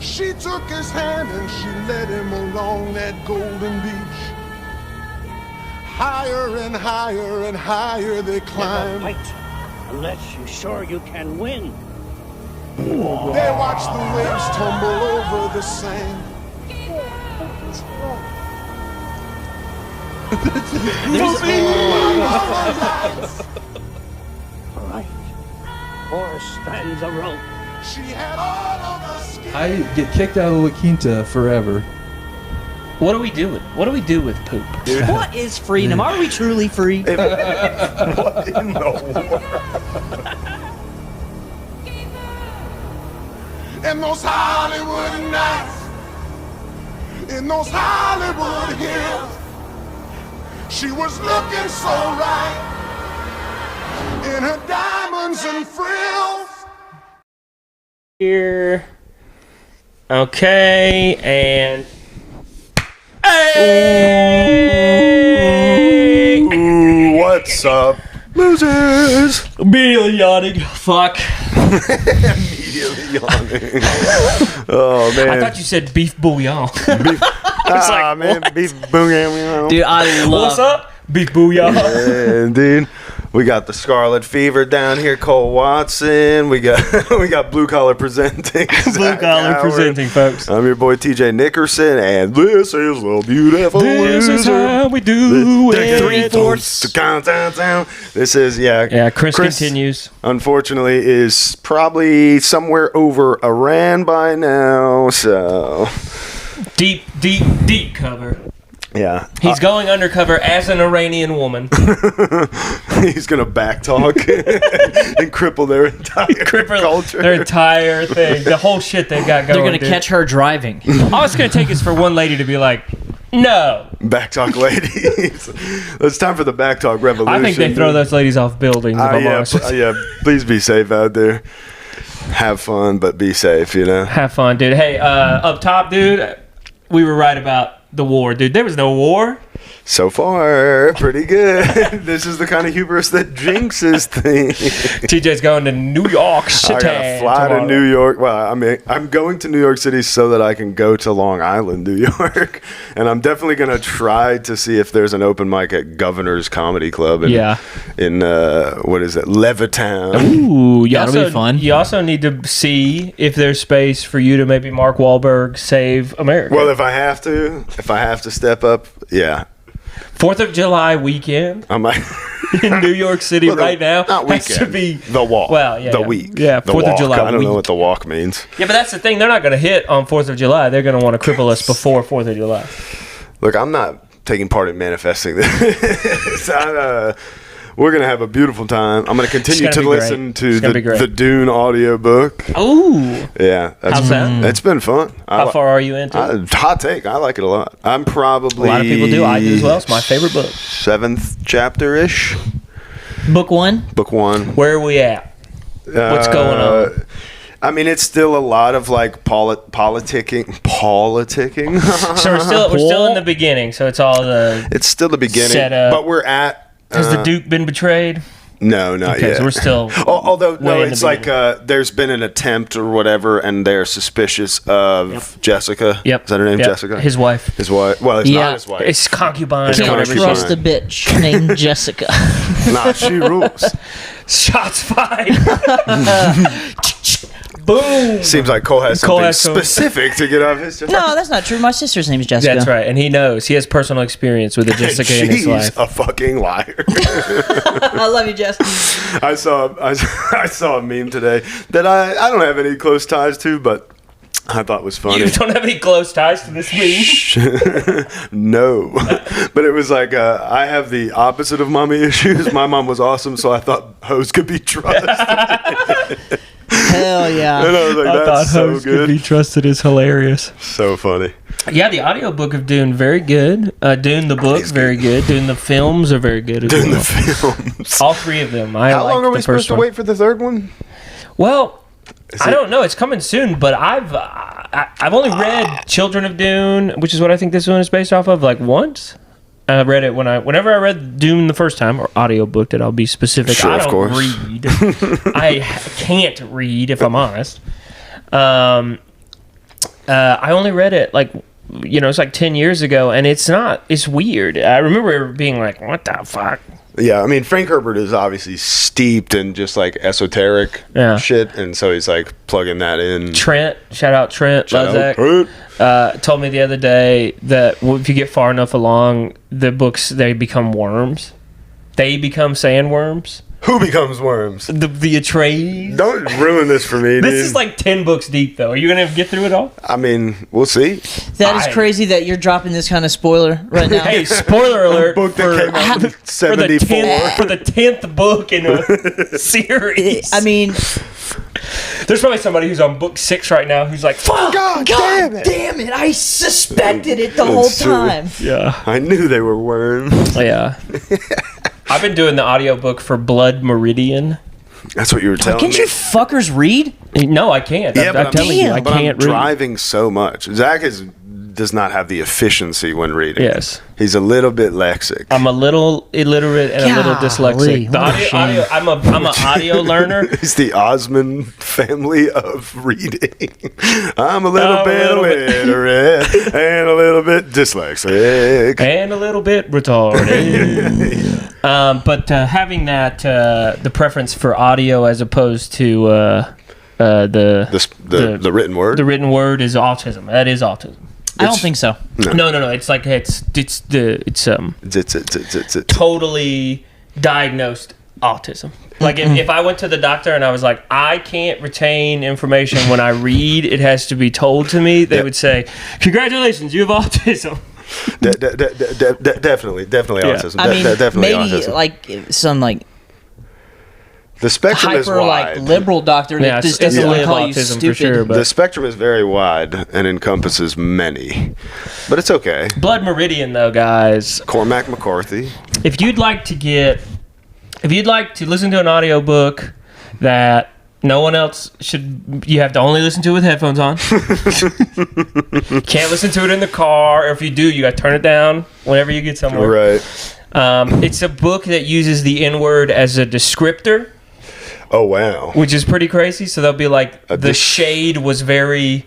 She took his hand and she led him along that golden beach. Higher and higher and higher they climbed. Never fight unless you're sure you can win. They watched the waves tumble over the sand. All right. 4 strands of rope. She had all of the skin. I get kicked out of La Quinta forever. What do we do with poop? What is freedom? Are we truly free? What in the world? In those Hollywood nights, in those Hollywood hills, she was looking so right in her diamonds and frills. Here. Okay, and... Hey! Ooh, what's up, losers? Immediately yawning. Fuck. Immediately yawning. Oh, man. I thought you said beef bouillon. Man, beef bouillon. Dude, I love... What's up? Beef bouillon. Yeah, dude. We got the Scarlet Fever down here, Cole Watson. We got Blue Collar Presenting. Blue Collar Presenting, folks. I'm your boy TJ Nickerson, and this is the beautiful. This is how we do it. 3/4. This is Chris continues. Unfortunately, is probably somewhere over Iran by now. So Deep cover. yeah, He's going undercover as an Iranian woman. he's gonna backtalk and cripple their entire culture. Their entire thing. The whole shit they got going. They're going to catch her driving. All it's going to take is for one lady to be like, no. Backtalk ladies. It's time for the backtalk revolution. I think they throw those ladies off buildings. If I'm honest with you. Please be safe out there. Have fun, but be safe, you know? Have fun, dude. Hey, up top, dude, we were right about the war, dude. There was no war. So far, pretty good. This is the kind of hubris that jinxes things. TJ's going to New York City. I gotta fly to New York. Well, I mean, I'm going to New York City so that I can go to Long Island, New York. And I'm definitely going to try to see if there's an open mic at Governor's Comedy Club in what is it, Levittown. Ooh, That'll be fun. You also need to see if there's space for you to maybe Mark Wahlberg save America. Well, if I have to step up, yeah. 4th of July weekend I might. in New York City right now Not has weekend. to be The walk. Well, yeah, the yeah. week. Yeah, the 4th of walk. July I don't week. know what the walk means. Yeah, but that's the thing. They're not going to hit on 4th of July. They're going to want to cripple us before 4th of July. Look, I'm not taking part in manifesting this. We're going to have a beautiful time. I'm going to continue to listen to the Dune audiobook. Ooh. Yeah. How's that? It's been fun. How far are you into it? Hot take. I like it a lot. I'm probably... A lot of people do. I do as well. It's my favorite book. 7th chapter-ish. Book 1? Book 1. Where are we at? What's going on? I mean, it's still a lot of like politicking. So we're still in the beginning. So it's all the... It's still the beginning. Setup. But we're at... Has the Duke been betrayed? No, not Okay, yet. so we're still... Although, no, way in it's the like there's been an attempt or whatever, and they're suspicious of Jessica. Yep. Is that her name, Yep. Jessica? His wife. His wife. Well, it's not his wife. It's concubine. It's or Can't whatever concubine. trust a bitch named Jessica. Nah, she rules. Shots fired. Boom. Seems like Cole has something specific to get off his chest. No, that's not true. My sister's name is Jessica. That's right, and he knows. He has personal experience with the Jessica in his She's life. a fucking liar. I love you, Jess. I saw a meme today that I don't have any close ties to, but I thought was funny. You don't have any close ties to this meme? No. But it was like, I have the opposite of mommy issues. My mom was awesome, so I thought hoes could be trusted. Hell yeah. And I was like, I thought that's so hoes could good. be trusted is hilarious. So funny. Yeah, the audiobook of Dune, very good. Dune the book, very good. Dune the films are very good as Doing well. the films. All three of them. How long are we supposed to wait for the third one? Well, I don't know. It's coming soon, but I've only read Children of Dune, which is what I think this one is based off of, like once. I read it whenever I read Dune the first time, or audiobooked it, I'll be specific. Sure, I don't of course. read. I can't read, if I'm honest. I only read it like, it's like 10 years ago, and it's weird. I remember being like, what the fuck? Yeah, I mean, Frank Herbert is obviously steeped in just like esoteric shit, and so he's like plugging that in. Trent, shout out Trent Lezak, told me the other day that if you get far enough along, the books, they become worms. They become sandworms. Who becomes worms? The Atreides. Don't ruin this for me, dude. This is like 10 books deep, though. Are you going to get through it all? I mean, we'll see. That is crazy that you're dropping this kind of spoiler right now. Hey, spoiler alert. Book that came out in 74. For the 10th book in a series. I mean, there's probably somebody who's on book 6 right now who's like, fuck, God damn it. I suspected it the whole time. Yeah. I knew they were worms. Yeah. I've been doing the audiobook for Blood Meridian. That's what you were telling Can't me. you fuckers read? No, I can't. Yeah, I'm telling you, I but can't I'm read. driving so much. Zach does not have the efficiency when reading. Yes. He's a little bit lexic. I'm a little illiterate and a little dyslexic. The audio, I'm an audio learner. He's the Osmond family of reading. I'm a little bit illiterate and a little bit dyslexic. And a little bit retarded. But having that, the preference for audio as opposed to the written word. The written word is autism. That is autism. I don't think so. No. It's like it's totally diagnosed autism. Like if I went to the doctor and I was like, I can't retain information when I read, it has to be told to me. They would say, congratulations, you have autism. Definitely autism. I mean, definitely maybe autism. like some like the spectrum is hyper wide. like liberal doctor that just doesn't want to call you autism stupid. for sure, but The spectrum is very wide and encompasses many, but it's okay. Blood Meridian, though, guys. Cormac McCarthy. If you'd like to listen to an audiobook that no one else should, you have to only listen to it with headphones on. Can't listen to it in the car, or if you do, you got to turn it down whenever you get somewhere. Right. It's a book that uses the N-word as a descriptor. Oh, wow. Which is pretty crazy. So they'll be like, the shade was very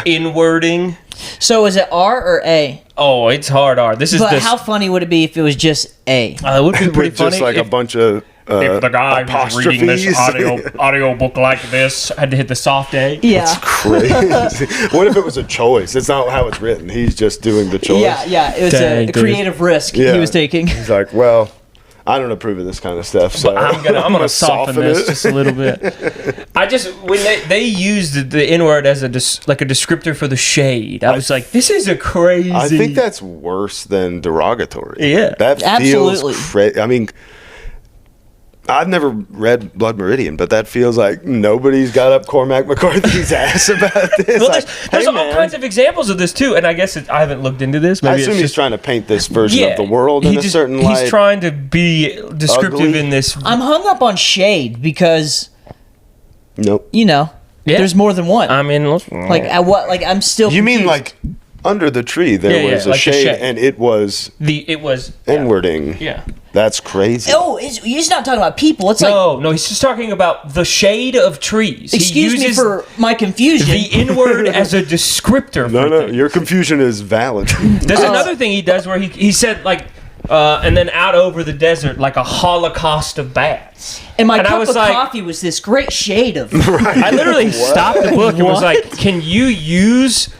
inwarding. So is it R or A? Oh, it's hard R. But how funny would it be if it was just A? It would be pretty funny. Just like a bunch of if the guy was reading this audio book like this, had to hit the soft A. Yeah. That's crazy. What if it was a choice? It's not how it's written. He's just doing the choice. Yeah. It was a creative risk he was taking. He's like, well, I don't approve of this kind of stuff, so I'm gonna soften this just a little bit. I just when they used the N-word as a descriptor for the shade, I was like, this is a crazy. I think that's worse than derogatory. Yeah, that feels crazy. I mean, I've never read Blood Meridian, but that feels like nobody's got up Cormac McCarthy's ass about this. Well, there's all kinds of examples of this too, and I guess I haven't looked into this. Maybe I assume he's trying to paint this version of the world in a certain light. He's trying to be descriptive in this. I'm hung up on shade because, there's more than one. I mean, I'm still. You mean like under the tree there was a like shade, and it was N-wording. Yeah. That's crazy. Oh, he's not talking about people. It's no, he's just talking about the shade of trees. Excuse me for my confusion. The N-word as a descriptor. No, your confusion is valid. There's another thing he does where he said and then out over the desert like a holocaust of bats. And my cup of coffee was this great shade of. Right. I literally stopped the book and was like, "Can you use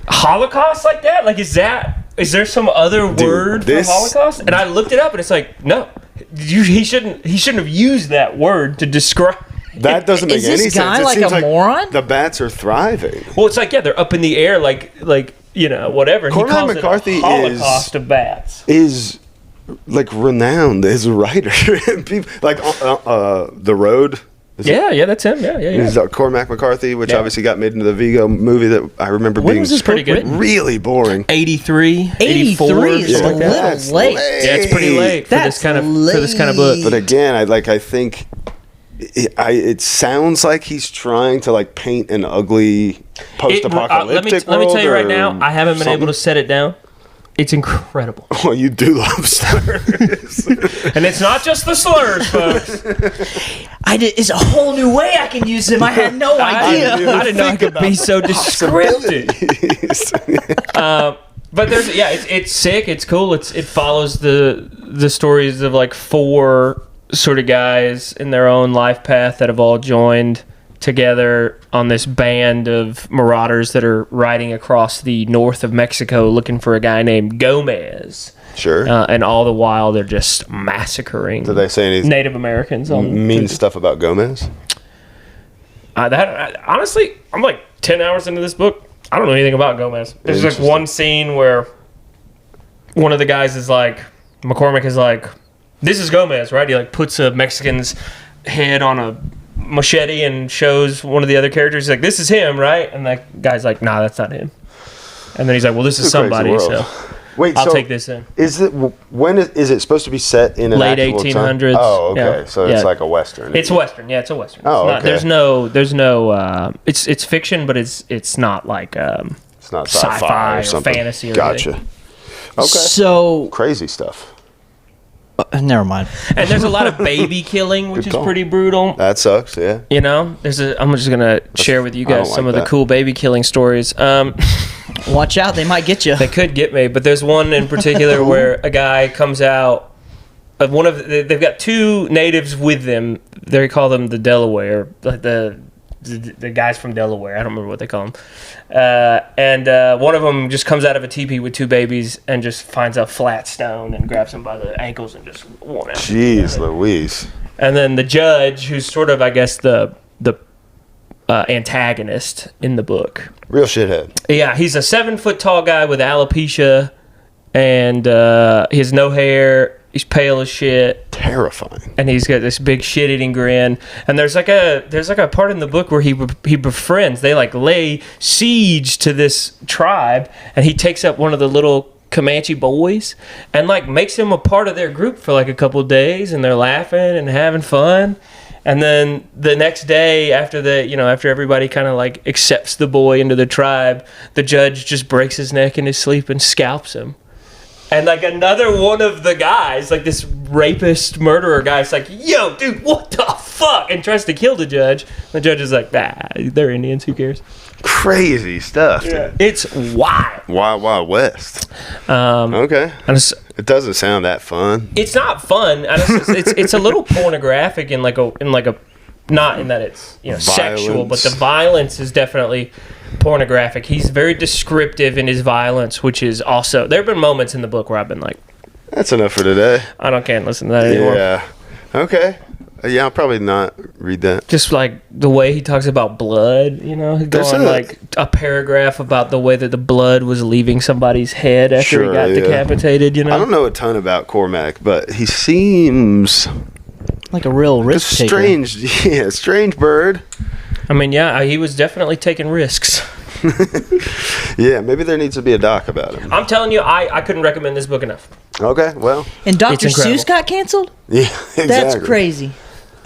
Holocaust like that? Like, is there some other word for Holocaust?" And I looked it up, and it's like, no, he shouldn't have used that word to describe. That doesn't make any sense. Is this guy like a moron? The bats are thriving. Well, it's like they're up in the air, like whatever. Cormac McCarthy it a Holocaust of bats. Is like renowned as a writer. People like The Road. Yeah, that's him. Yeah. He's Cormac McCarthy, which obviously got made into the Vigo movie that I remember being pretty good. Really boring. 83, 84, is a little late. Yeah, it's pretty late for this kind of book. But again, I think it sounds like he's trying to like paint an ugly post-apocalyptic world. Let me tell you right now, I haven't been able to set it down. It's incredible. Well, you do love slurs. And it's not just the slurs, folks. It's a whole new way I can use them. I had no idea. I didn't know it could be so descriptive. But it's sick. It's cool. It follows the stories of like 4 sort of guys in their own life path that have all joined together on this band of marauders that are riding across the north of Mexico looking for a guy named Gomez. Sure. And all the while they're just massacring. Did they say any Native Americans? mean stuff about Gomez? Honestly, I'm like 10 hours into this book. I don't know anything about Gomez. There's like one scene where one of the guys is like, McCormick is like, this is Gomez, right? He like puts a Mexican's head on a machete and shows one of the other characters. He's like, this is him, right? And that guy's like, nah, that's not him. And then he's like, well, this is somebody, so wait, I'll take this in. Is it supposed to be set in an late actual 1800s? time? Oh, okay. Yeah. So it's like a Western. It's Western. Yeah, it's a Western. Oh, okay. There's no. It's fiction, but it's not like it's not sci-fi or something. Fantasy. Or Gotcha. anything. Okay. So crazy stuff. never mind. And there's a lot of baby killing, which is pretty brutal. That sucks. Yeah. You know, I'm just gonna share with you guys some of the cool baby killing stories. Watch out, they might get you. They could get me, but there's one in particular where a guy comes out. They've got 2 natives with them. They call them the Delaware, like the guys from Delaware. I don't remember what they call them. And one of them just comes out of a teepee with 2 babies and just finds a flat stone and grabs them by the ankles and just one out. Jeez Louise. And then the judge, who's sort of, I guess, the antagonist in the book. Real shithead. Yeah, he's a 7-foot tall guy with alopecia, and he has no hair. He's pale as shit. Terrifying. And he's got this big shit-eating grin. And there's like a part in the book where he befriends. They like lay siege to this tribe, and he takes up one of the little Comanche boys and like makes him a part of their group for like a couple of days, and they're laughing and having fun. And then the next day, after everybody kind of like accepts the boy into the tribe, the judge just breaks his neck in his sleep and scalps him. And like another one of the guys, like this rapist murderer guy, is like, yo, dude, what the fuck? And tries to kill the judge. The judge is like, they're Indians, who cares? Crazy stuff. Yeah. It's wild. Wild West. Okay. It doesn't sound that fun. It's not fun. It's a little pornographic in like a not in that it's sexual, but the violence is definitely pornographic. He's very descriptive in his violence, which is also, there have been moments in the book where I've been like, that's enough for today. I can't listen to that anymore. Yeah. Okay. Yeah, I'll probably not read that. Just like the way he talks about blood, going like a paragraph about the way that the blood was leaving somebody's head after he got decapitated. I don't know a ton about Cormac, but he seems like a real risk taker. Strange bird. I mean, yeah, he was definitely taking risks. Yeah, maybe there needs to be a doc about him. I'm telling you, I couldn't recommend this book enough. Okay, well. And Dr. Seuss got canceled? Yeah, exactly. That's crazy.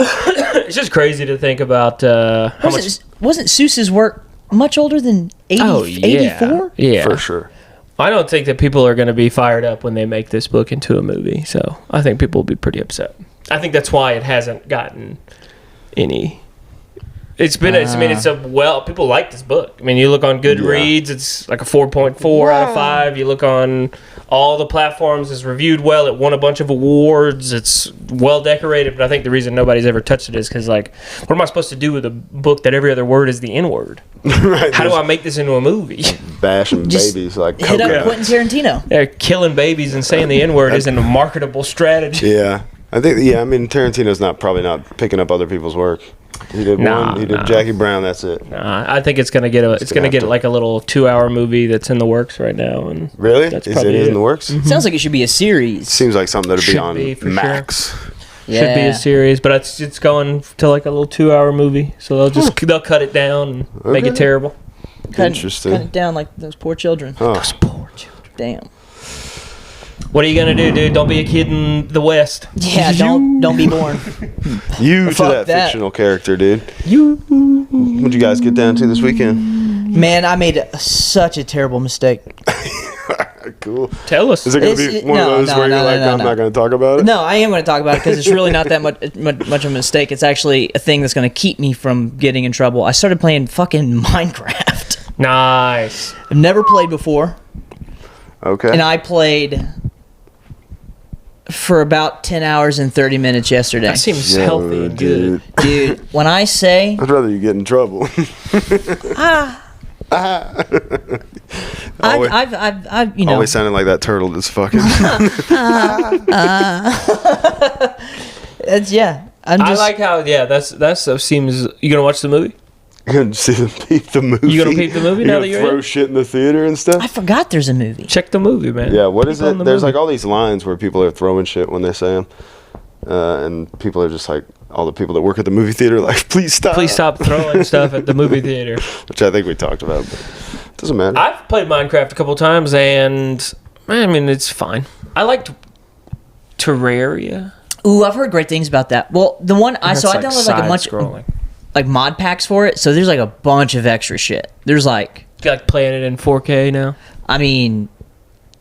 It's just crazy to think about Wasn't Seuss's work much older than 84? Yeah. For sure. I don't think that people are going to be fired up when they make this book into a movie, so I think people will be pretty upset. I think that's why it hasn't gotten any... people like this book. I mean, you look on Goodreads, it's like a 4.4 out of 5. You look on all the platforms, it's reviewed well. It won a bunch of awards. It's well decorated, but I think the reason nobody's ever touched it is because, like, what am I supposed to do with a book that every other word is the N-word? Right. How do I make this into a movie? Bashing babies like hit up Quentin Tarantino. Yeah, killing babies and saying the N-word isn't a marketable strategy. Yeah. I think, Tarantino's probably not picking up other people's work. He did one. He did Jackie Brown. That's it. I think it's gonna get like a little 2-hour movie that's in the works right now. And really, that's is it in the works? Mm-hmm. Sounds like it should be a series. Seems like something that'll be on Max. Sure. Yeah. Should be a series, but it's going to like a little 2-hour movie. So they'll cut it down and make it terrible. Interesting. Cut it down like those poor children. Oh. Those poor children. Damn. What are you gonna do, dude? Don't be a kid in the West. Yeah, don't be born. You to that fictional character, dude. What'd you guys get down to this weekend? Man, I made such a terrible mistake. Cool. Tell us. Is it going to be one of those where you're like, I'm not going to talk about it? No, I am going to talk about it because it's really not that much of a mistake. It's actually a thing that's going to keep me from getting in trouble. I started playing fucking Minecraft. Nice. I've never played before. Okay. And I played for about 10 hours and 30 minutes yesterday. That seems healthy and good. Dude, when I say... I'd rather you get in trouble. I've you know... Always sounding like that turtle that's fucking... It's, yeah. I like how, that stuff seems... You going to watch the movie? You're going to peep the movie? You going to peep the movie now that you're throw shit in the theater and stuff? I forgot there's a movie. Check the movie, man. Yeah, what is it? There's movie. like all these lines where people are throwing shit when they say them. And people are just like, all the people that work at the movie theater like, please stop throwing stuff at the movie theater. Which I think we talked about, but it doesn't matter. I've played Minecraft a couple times, and I mean, it's fine. I liked Terraria. Ooh, I've heard great things about that. Well, the one I downloaded like a bunch scrolling. Like mod packs for it, so there's like a bunch of extra shit. There's like you like playing it in 4K now. I mean,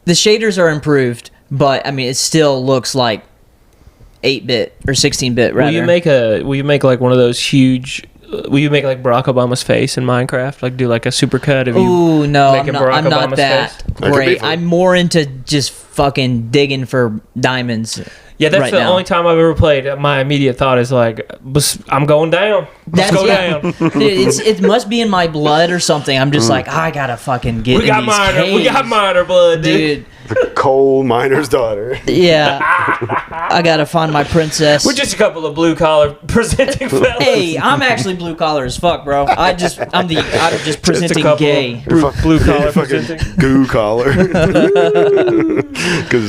the shaders are improved, but I mean it still looks like 8-bit or 16-bit rather. Will you make like one of those huge? Will you make like Barack Obama's face in Minecraft? Like do like a supercut of you? Ooh, no, making I'm not Obama's that face? great. I'm more into just fucking digging for diamonds. Yeah, that's right the now. only time I've ever played. My immediate thought is like, I'm going down. Let's go down. It must be in my blood or something. I'm just like, I gotta fucking get in these caves. We got miner blood, dude. The coal miner's daughter. Yeah. I gotta find my princess. We're just a couple of blue collar presenting fellas. Hey, I'm actually blue collar as fuck, bro. I'm just presenting gay. Blue collar fucking presenting. goo collar. Because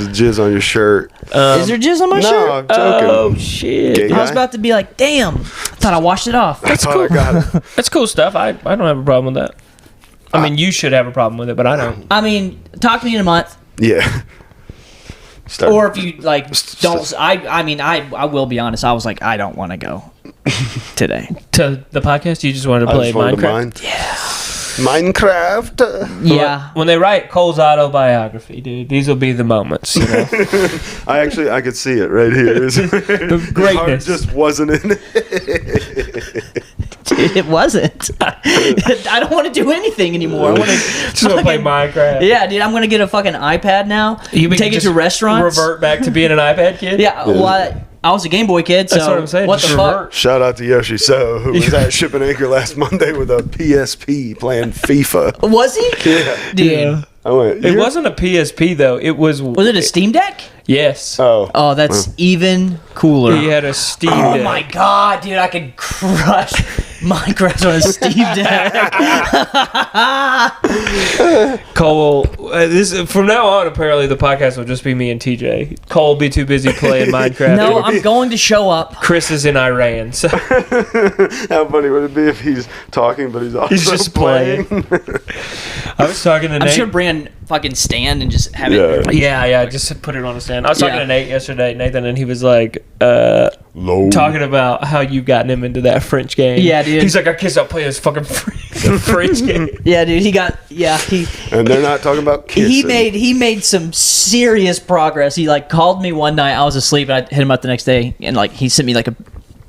it's jizz on your shirt. Is there jizz on my shirt? No, I'm joking. Oh shit! Gay I was guy? about to be like, damn. I thought I washed it off. I thought I got it. That's cool stuff. I don't have a problem with that. I mean, you should have a problem with it, but I don't. I mean, talk to me in a month. Yeah. Or if you like don't. I will be honest. I was like, I don't want to go today To the podcast, you just wanted to play Minecraft. Yeah. Minecraft. Yeah. When they write Cole's autobiography, dude, these will be the moments. You know? I could see it right here. The greatness. Heart just wasn't in it. Dude, it wasn't. I don't want to do anything anymore. I want to Just want to play Minecraft. Yeah, dude, I'm gonna get a fucking iPad now. You mean take it just to restaurants. Revert back to being an iPad kid. Yeah. Well, I was a Game Boy kid, so That's what I'm saying. what the Just fuck? revert. Shout out to Yoshi So, who was at Shipping Anchor last Monday with a PSP playing FIFA. Was he? Yeah. Dude. Yeah. I went, It wasn't a PSP though. It was. Was it a Steam Deck? Yes. Oh, that's even cooler. He had a Steam Oh Deck. my god, dude! I could crush Minecraft on a Steam Deck. Cole, from now on, apparently the podcast will just be me and TJ. Cole will be too busy playing Minecraft. No, I'm going to show up. Chris is in Iran, so how funny would it be if he's talking, but he's also just playing. I was talking to I'm Nate. just gonna bring a fucking stand and just have it. Yeah, just put it on a stand. I was talking to Nate yesterday, Nathan, and he was like, Low. talking about how you've gotten him into that French game. Yeah, dude. He's like, I can't stop playing this fucking French game. Yeah, dude. And they're not talking about kissing. He made some serious progress. He like called me one night. I was asleep, and I hit him up the next day, and like he sent me like a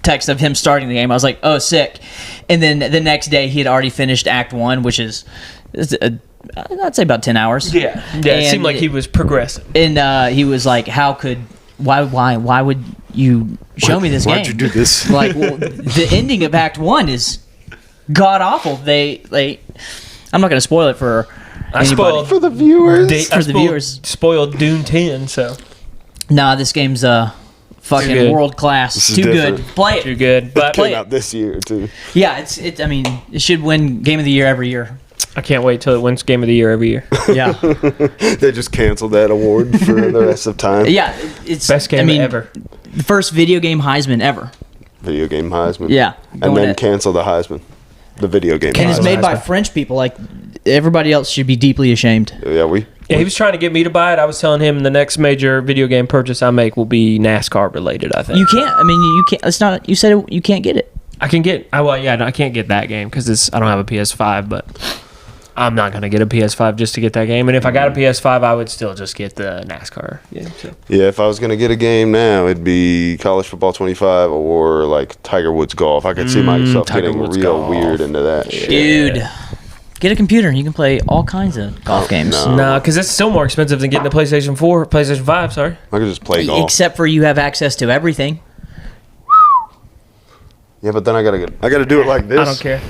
text of him starting the game. I was like, oh, sick. And then the next day, he had already finished Act 1, which is I'd say about 10 hours. Yeah. It seemed like he was progressing. And he was like, why would you show me this game? Why'd you do this? Like, well, the ending of Act 1 is god awful. I'm not going to spoil it for anybody. Spoiled For the viewers. viewers. Spoiled Dune 10, so. Nah, this game's fucking world class. is Too different. good. Play it. Too good. But Came out this year, too. Yeah, I mean, it should win Game of the Year every year. I can't wait till it wins Game of the Year every year. Yeah. They just canceled that award for the rest of time. Yeah, it's Best game ever. The first video game Heisman ever. Video game Heisman. Yeah. And then cancel the Heisman. The video game And Heisman. it's made by French people. Like, everybody else should be deeply ashamed. Yeah, Yeah, he was trying to get me to buy it. I was telling him the next major video game purchase I make will be NASCAR related, I think. You can't. I mean, you can't. It's not. You said you can't get it. I can get. I can't get that game because I don't have a PS5, but I'm not gonna get a PS5 just to get that game. And if I got a PS5, I would still just get the NASCAR game. So. Yeah, if I was gonna get a game now, it'd be College Football 25 or like Tiger Woods Golf. I could see myself getting real weird into that shit. Dude, get a computer and you can play all kinds of golf games. No, because it's still more expensive than getting a PlayStation 4, PlayStation 5. Sorry. I could just play golf. Except for you have access to everything. Yeah, but then I gotta do it like this. I don't care.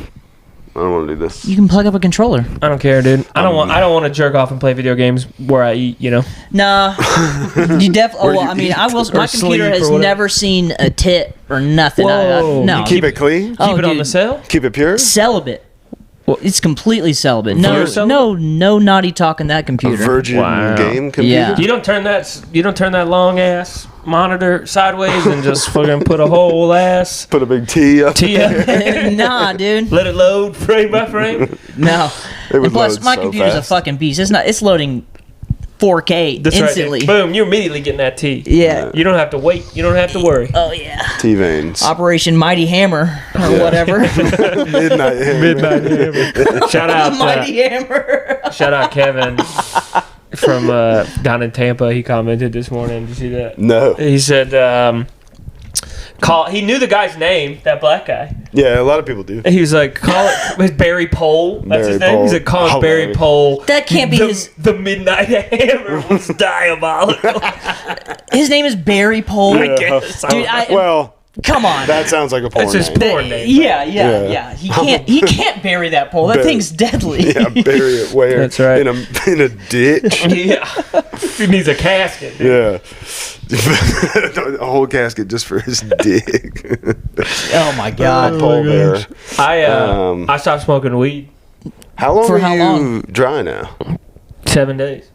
I don't want to do this. You can plug up a controller. I don't care, dude. I don't want to jerk off and play video games where I eat. You know. Nah, you definitely. Well, I mean, I will. My computer has never seen a tit or nothing. Whoa. No, You keep it clean? Oh, Keep it on dude. the cell. Keep it pure? Celibate. It's completely celibate. You're celibate? No naughty talk in that A computer. virgin game computer? Yeah. You don't turn that long ass monitor sideways and just fucking put a whole ass Put a big T up. T up. Nah, dude. Let it load frame by frame. No. It would And plus, load my so computer's fast. a fucking beast. It's loading 4K That's instantly. right. Boom! You're immediately getting that T. Yeah. You don't have to wait. You don't have to worry. Oh yeah. T-veins. Operation Mighty Hammer or whatever. Midnight Hammer. Shout out, Mighty Hammer. shout out Kevin from down in Tampa. He commented this morning. Did you see that? No. He said, he knew the guy's name, that black guy. Yeah, a lot of people do. And he was like, call it Barry Pole. That's his Barry name. Pole. He said, call it Barry Hilarious. Pole. That can't be his. The Midnight Hammer was diabolical. His name is Barry Pole. I guess. Dude, Well, come on. that sounds like a porn That's his name. porn name. Yeah. He can't bury that pole. That Bury- thing's deadly. Yeah, bury it where? That's right. In a ditch. Yeah. He needs a casket, dude. Yeah. A whole casket just for his dick. Oh my god. Pole bearer. I stopped smoking weed How long For are how you long? dry now? 7 days.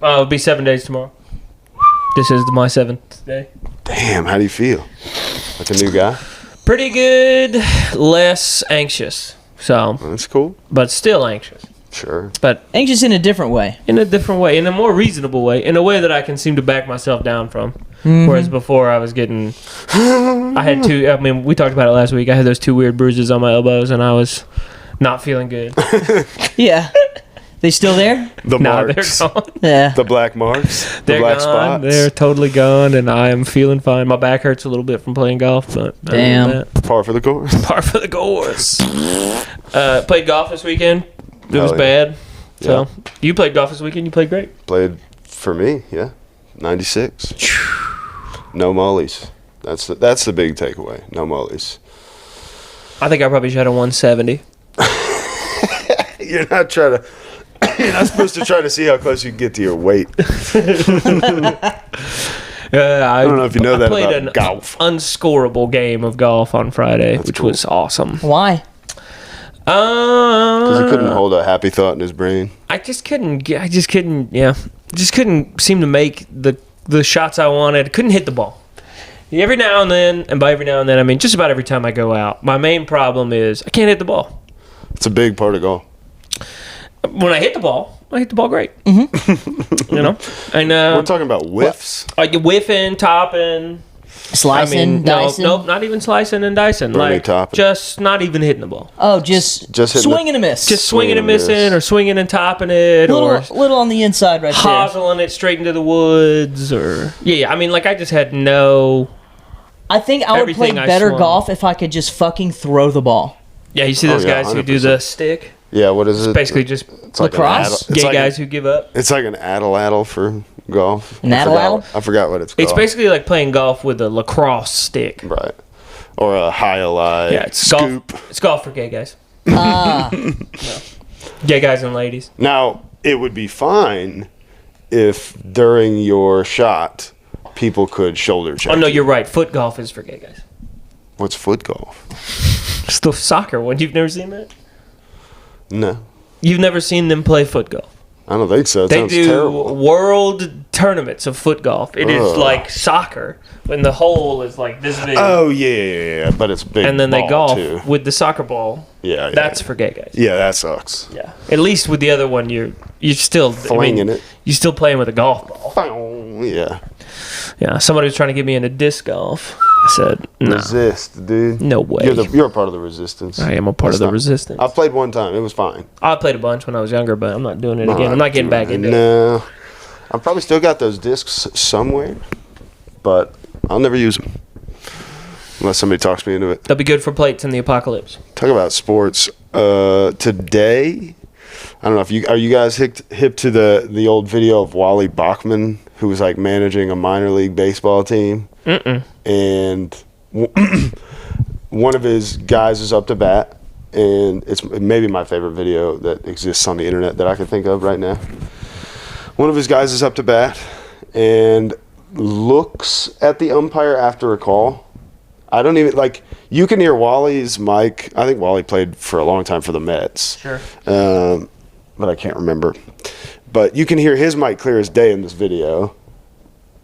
It'll be 7 days tomorrow. This is my 7th day. Damn, how do you feel? Like a new guy? Pretty good, less anxious. So, That's cool. but still anxious. Sure. But Anxious in a different way. in a different way, in a more reasonable way, in a way that I can seem to back myself down from. Whereas before I was getting, I had two, I mean, we talked about it last week. I had those 2 weird bruises on my elbows and I was not feeling good. Yeah. They still there? The Nah, they're marks. gone. Yeah. The black marks. The They're black gone. spots. They're totally gone and I am feeling fine. My back hurts a little bit from playing golf, but other than Damn. that, Par for the course. par for the course. Played golf this weekend. It was Hell yeah. bad. So, Yeah. you played golf this weekend. You played great. Played for me, yeah. 96. No mollies. That's the big takeaway. No mollies. I think I probably shot a 170. You're not trying to. You're not supposed to try to see how close you can get to your weight. I don't know if you know I that played about an golf. unscorable game of golf on Friday, which cool. was awesome. Why? Because he couldn't hold a happy thought in his brain. I just couldn't seem to make the shots I wanted. Couldn't hit the ball. Every now and then, and by every now and then, I mean just about every time I go out. My main problem is I can't hit the ball. It's a big part of golf. When I hit the ball great. Mm-hmm. You know? And We're talking about whiffs. like whiffing, topping. Slicing, dicing? Nope, not even slicing and dicing. Barely Like, topping. just not even hitting the ball. Oh, just hitting swing and a miss. Just swinging and Swing and miss. missing, or swinging and topping it, or little on the inside right there. hozzling it straight into the woods, or I mean, like I just had no. I think I would play Everything I better swung. golf if I could just fucking throw the ball. Yeah, you see those yeah, guys who do the 100%. stick? Yeah, what is it? Basically, just It's like an lacrosse? addle- it's gay like guys who give up. It's like an addle for golf. An addle-addle? I forgot what it's called. It's basically like playing golf with a lacrosse stick. Right. Or a highlight. Yeah, it's scoop. golf. It's golf for gay guys. Ah, Gay guys and ladies. Now, it would be fine if during your shot, people could shoulder check. Oh no, you. you're right. Foot golf is for gay guys. What's foot golf? It's the soccer one. You've never seen that? No. You've never seen them play foot golf. I don't think so. It They sounds do terrible. world tournaments of foot golf. It is Ugh. like soccer when the hole is like this big. Oh, yeah. But it's big and then they ball, golf too. with the soccer ball. Yeah. That's for gay guys. Yeah, that sucks. Yeah. At least with the other one, you're still Flinging it. You're still playing with a golf ball. Yeah. Yeah. Somebody was trying to get me into disc golf. I said, no. Resist, dude. No way. You're a part of the resistance. I am a part of the resistance. I've played one time. It was fine. I played a bunch when I was younger, but I'm not doing it again. I'm not getting back into it. No. I've probably still got those discs somewhere, but I'll never use them. Unless somebody talks me into it. They'll be good for plates in the apocalypse. Talk about sports. Today, I don't know if are you guys hip to the old video of Wally Bachman, who was like managing a minor league baseball team. Mm-mm. And one of his guys is up to bat, and it's maybe my favorite video that exists on the internet that I can think of right now. One of his guys is up to bat and looks at the umpire after a call. I don't even, like, you can hear Wally's mic. I think Wally played for a long time for the Mets. Sure. But I can't remember. But you can hear his mic clear as day in this video.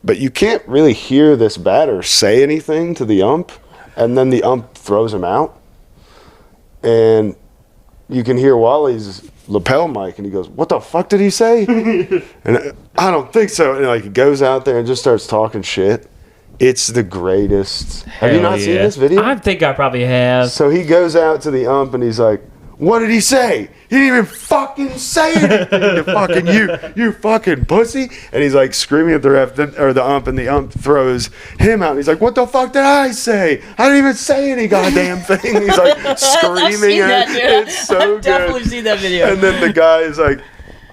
But you can't really hear this batter say anything to the ump. And then the ump throws him out. And you can hear Wally's lapel mic, and he goes, "What the fuck did he say?" And I don't think so. And like, he goes out there and just starts talking shit. It's the greatest. Have you not seen this video? I think I probably have. So he goes out to the ump and he's like, "What did he say? He didn't even fucking say anything to fucking you fucking pussy." And he's like screaming at the ref or the ump, and the ump throws him out. And he's like, "What the fuck did I say? I didn't even say any goddamn thing." He's like screaming at it. It's so good. I've definitely seen that video. And then the guy is like,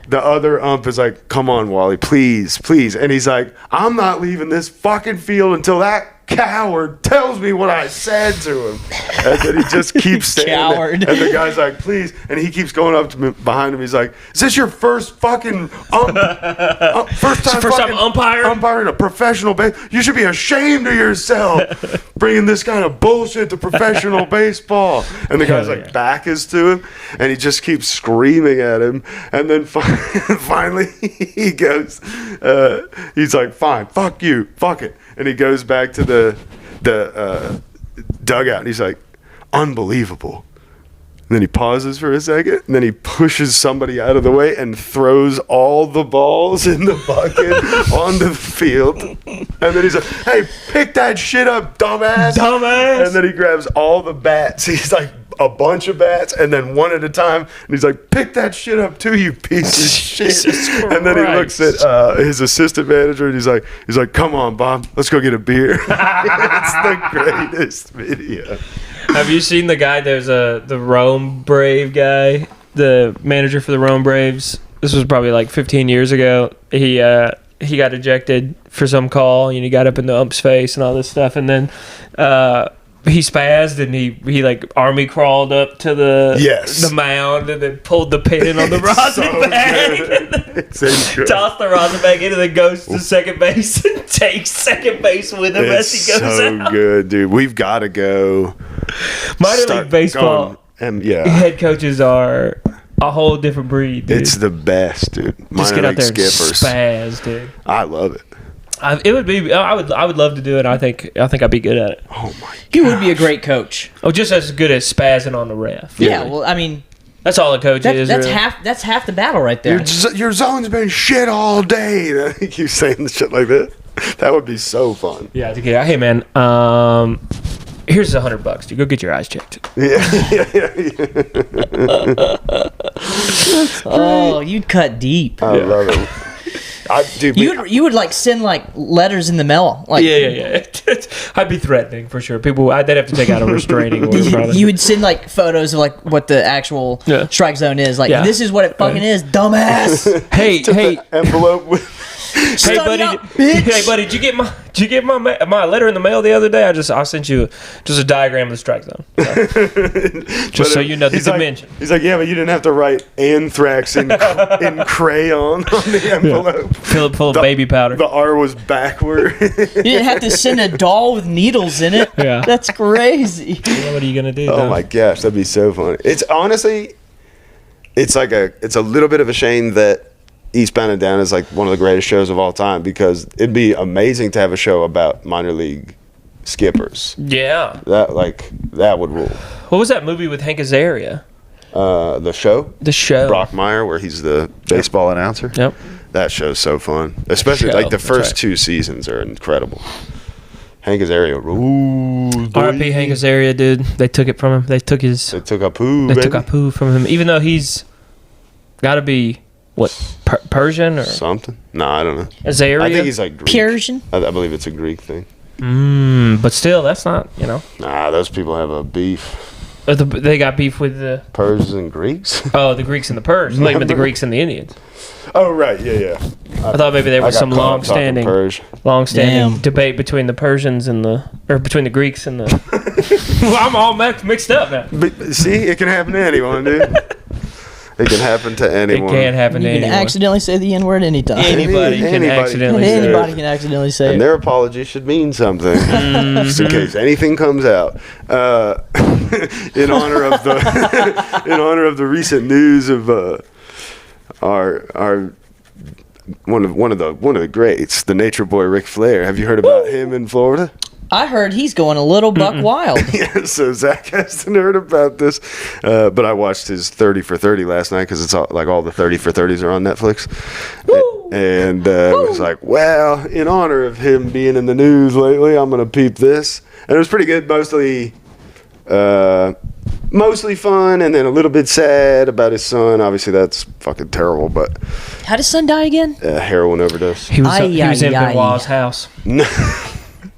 the other ump is like, "Come on, Wally, please, please." And he's like, "I'm not leaving this fucking field until that coward tells me what I said to him." And then he just keeps standing there. And the guy's like, "Please." And he keeps going up to me, behind him. He's like, "Is this your first fucking first time umpiring a professional base? You should be ashamed of yourself bringing this kind of bullshit to professional baseball." And the guy's like, back is to him, and he just keeps screaming at him. And then finally he goes, he's like, "Fine, fuck you, fuck it." And he goes back to the dugout, and he's like, "Unbelievable." And then he pauses for a second, and then he pushes somebody out of the way and throws all the balls in the bucket onto the field. And then he's like, "Hey, pick that shit up, dumbass." And then he grabs all the bats. He's like, a bunch of bats, and then one at a time, and he's like, "Pick that shit up too, you piece of shit." And then he looks at his assistant manager, and he's like, "Come on, Bob, let's go get a beer." It's the greatest video. Have you seen the guy? There's the Rome Brave guy, the manager for the Rome Braves. This was probably like 15 years ago. He got ejected for some call, and he got up in the ump's face and all this stuff, and then he spazzed, and he like army crawled up to the mound, and then pulled the pin on the rosin bag. Tossed the rosin bag in, and then goes to second base and takes second base with him as he goes out. So good, dude. We've got to go. Minor league baseball head coaches are a whole different breed, dude. It's the best, dude. Just get out there and spaz, dude. I love it. It would be. I would love to do it. I think I'd be good at it. Oh my god. You would be a great coach. Oh, just as good as spazzing on the ref. Yeah. Well, I mean, that's all a coach is. That's really. half the battle right there. Your zone's been shit all day. I think you saying shit like that. That would be so fun. Yeah. Hey man. Here's $100, dude. Go get your eyes checked. Yeah. Oh, you'd cut deep. I love it. You would like send like letters in the mail. Like, yeah. I'd be threatening for sure. People, they'd have to take out a restraining order. Probably. You would send like photos of like what the actual strike zone is. Like, this is what it fucking is, dumbass. Hey, envelope with. Hey buddy, did you get my letter in the mail the other day? I sent you just a diagram of the strike zone, just so you know the dimension. He's like, yeah, but you didn't have to write anthrax in crayon on the envelope. Fill it full of baby powder. The R was backward. You didn't have to send a doll with needles in it. Yeah, that's crazy. What are you gonna do? Oh my gosh, that'd be so funny. It's honestly, it's a little bit of a shame that Eastbound and Down is like one of the greatest shows of all time, because it'd be amazing to have a show about minor league skippers. Yeah. That would rule. What was that movie with Hank Azaria? The show? The show. Brock Meyer, where he's the baseball announcer. Yep. That show's so fun. Especially like the first 2 seasons are incredible. Hank Azaria rules. R.I.P. Hank Azaria, dude. They took it from him. They took Apu from him. Even though he's got to be, what, Persian or something? No, I don't know. Azaria? I think he's like Greek. Persian? I believe it's a Greek thing. But still, that's not, Nah, those people have a beef. They got beef with the Persians and Greeks? Oh, the Greeks and the Persians. Like with the Greeks and the Indians. Oh, right. Yeah. I thought maybe there was some long-standing debate between the Persians and between the Greeks and the. Well, I'm all mixed up now. But see, it can happen to anyone, dude. It can happen to anyone. It can happen to anyone. You can accidentally say the N-word anytime. Anybody can accidentally say it. Anybody can accidentally say it. And their apology should mean something, just in case anything comes out. In honor of the recent news of our one of the greats, the Nature Boy Ric Flair. Have you heard about him in Florida? I heard he's going a little buck wild. Yeah, so Zach hasn't heard about this, but I watched his 30 for 30 last night because it's all the 30 for 30s are on Netflix. And it was like, well, in honor of him being in the news lately, I'm going to peep this. And it was pretty good, mostly fun and then a little bit sad about his son. Obviously, that's fucking terrible, but... How'd his son die again? Heroin overdose. He was in Benoit's house.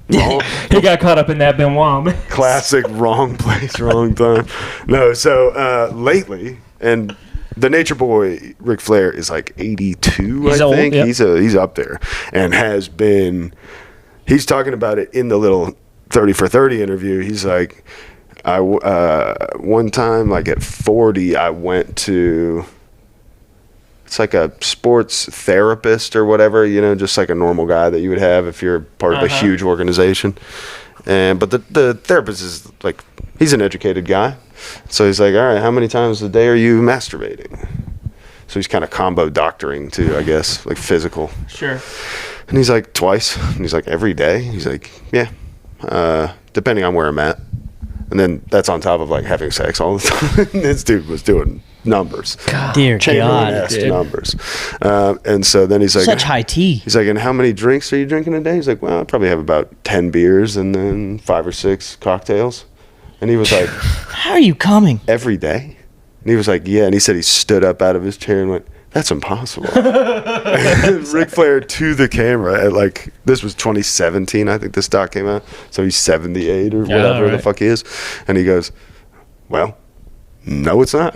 He got caught up in that Benoit. Classic wrong place, wrong time. No, so lately, and the Nature Boy Ric Flair is like 82, he's I think. Old, yep. He's up there and has been. He's talking about it in the little 30 for 30 interview. He's like, one time, like at 40, I went to. It's like a sports therapist or whatever, just like a normal guy that you would have if you're part of a huge organization. But the therapist is like, he's an educated guy. So he's like, all right, how many times a day are you masturbating? So he's kind of combo doctoring too, I guess, like physical. Sure. And he's like, twice. And he's like, every day? He's like, yeah, depending on where I'm at. And then that's on top of like having sex all the time. This dude was doing numbers. Dear God. Numbers. And so then he's like, such high tea. He's like, and how many drinks are you drinking a day? He's like, well, I probably have about 10 beers and then 5 or 6 cocktails. And he was like, how are you coming? Every day? And he was like, yeah. And he said he stood up out of his chair and went, that's impossible. Ric Flair to the camera at this was 2017, I think this doc came out. So he's 78 or whatever the fuck he is. And he goes, well, no, it's not.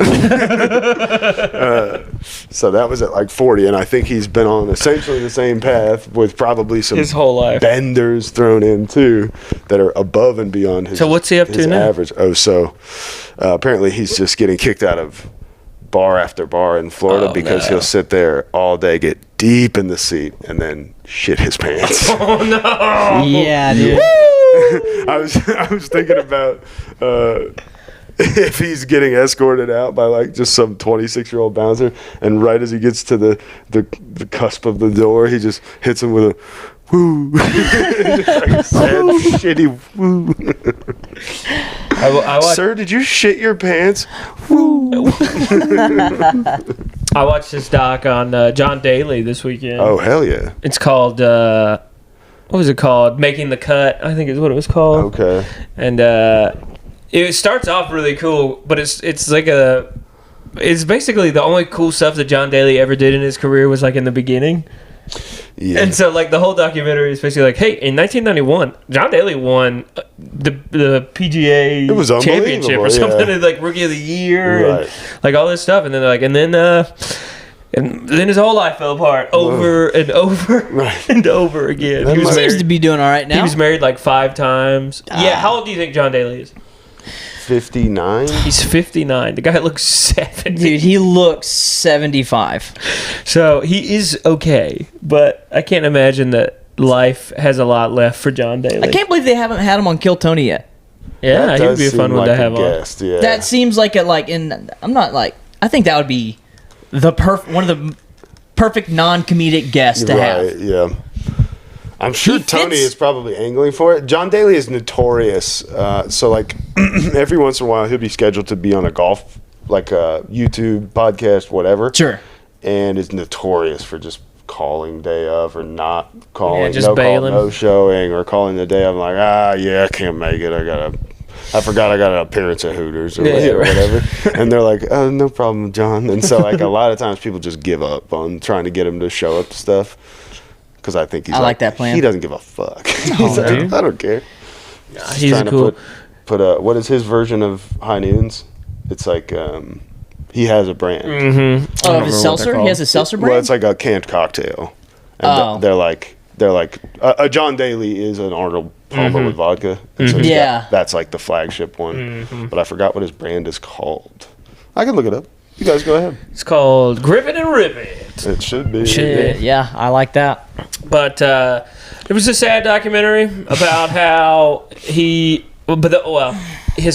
So that was at like 40, and I think he's been on essentially the same path with probably some his whole life benders thrown in too that are above and beyond his. So what's he up to now? Average. Apparently he's just getting kicked out of bar after bar in Florida because he'll sit there all day, get deep in the seat, and then shit his pants. Oh no! Yeah, dude. I was thinking about. If he's getting escorted out by like just some 26-year-old bouncer, and right as he gets to the cusp of the door, he just hits him with a woo, just like a sad, shitty woo. I Sir, did you shit your pants? Woo. I watched this doc on John Daly this weekend. Oh hell yeah! It's called what was it called? Making the Cut, I think is what it was called. Okay. And it starts off really cool, but it's basically the only cool stuff that John Daly ever did in his career was like in the beginning. Yeah. And so like the whole documentary is basically like, hey, in 1991, John Daly won the PGA championship or something, like Rookie of the Year, and like all this stuff, and then and then his whole life fell apart over and over and over again. He seems to be doing all right now. He was married like 5 times. Yeah, how old do you think John Daly is? 59. He's 59. The guy looks 70. Dude, he looks 75. So he is okay, but I can't imagine that life has a lot left for John Daly. I can't believe they haven't had him on Kill Tony yet. Yeah, he would be a fun one to have on. Yeah. That seems like I'm not like, I think that would be one of the perfect non-comedic guests to have. Yeah. I'm sure Tony is probably angling for it. John Daly is notorious. So, like, every once in a while, he'll be scheduled to be on a golf, like a YouTube podcast, whatever. Sure. And is notorious for just calling day of or not calling, just no bailing. call, no showing, or calling the day of. I'm like, I can't make it. I forgot I got an appearance at Hooters or whatever. And they're like, oh, no problem, John. And so like a lot of times people just give up on trying to get him to show up to stuff. Because I think I like that plan. He doesn't give a fuck. Oh, dude. I don't care. He's trying cool. to put what is his version of High Noons? It's like he has a brand. Mm-hmm. Oh, his seltzer? He has a seltzer brand? Well, it's like a canned cocktail. And they're like a John Daly is an Arnold Palmer with vodka. And so he's got, that's like the flagship one. But I forgot what his brand is called. I can look it up. You guys go ahead. It's called Grip It and Rip It. It should be. Yeah, I like that. But it was a sad documentary about how his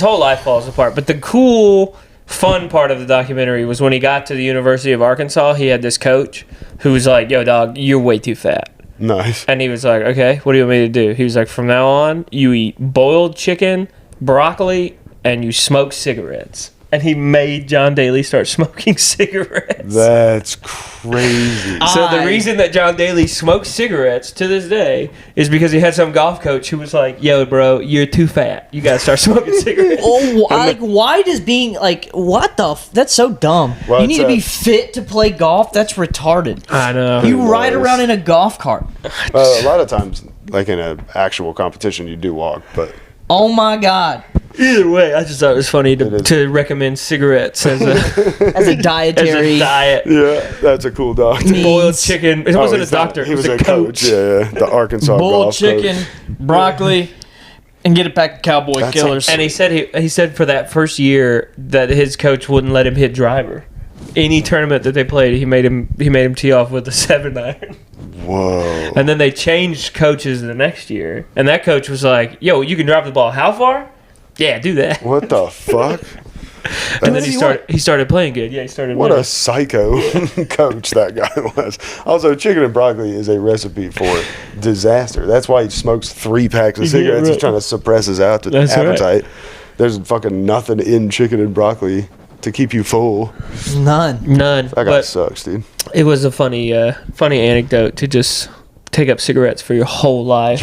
whole life falls apart. But the cool, fun part of the documentary was when he got to the University of Arkansas, he had this coach who was like, yo, dog, you're way too fat. Nice. And he was like, okay, what do you want me to do? He was like, from now on, you eat boiled chicken, broccoli, and you smoke cigarettes. And he made John Daly start smoking cigarettes. That's crazy. So the reason that John Daly smokes cigarettes to this day is because he had some golf coach who was like, yo, bro, you're too fat. You got to start smoking cigarettes. Why does being like, what the that's so dumb. Well, you need to be fit to play golf? That's retarded. I know. You ride around in a golf cart. A lot of times, like in an actual competition, you do walk, but Oh my God. Either way, I just thought it was funny to recommend cigarettes as a dietary diet. yeah, that's a cool doctor. Boiled chicken. It wasn't a doctor. He was a coach. Yeah, the Arkansas boiled golf chicken, coach. broccoli, and get it back to Cowboy Killers. And he said for that first year that his coach wouldn't let him hit driver. Any tournament that they played, he made him tee off with a 7-iron. Whoa. And then they changed coaches the next year, and that coach was like, "Yo, you can drive the ball how far? Yeah, do that." What the fuck? And then he started playing good. Yeah, he started. What winning. a psycho coach that guy was. Also, chicken and broccoli is a recipe for disaster. That's why he smokes 3 packs of cigarettes. right. He's trying to suppress his appetite. Right. There's fucking nothing in chicken and broccoli to keep you full. None. That guy But sucks, dude. it was a funny anecdote to just take up cigarettes for your whole life.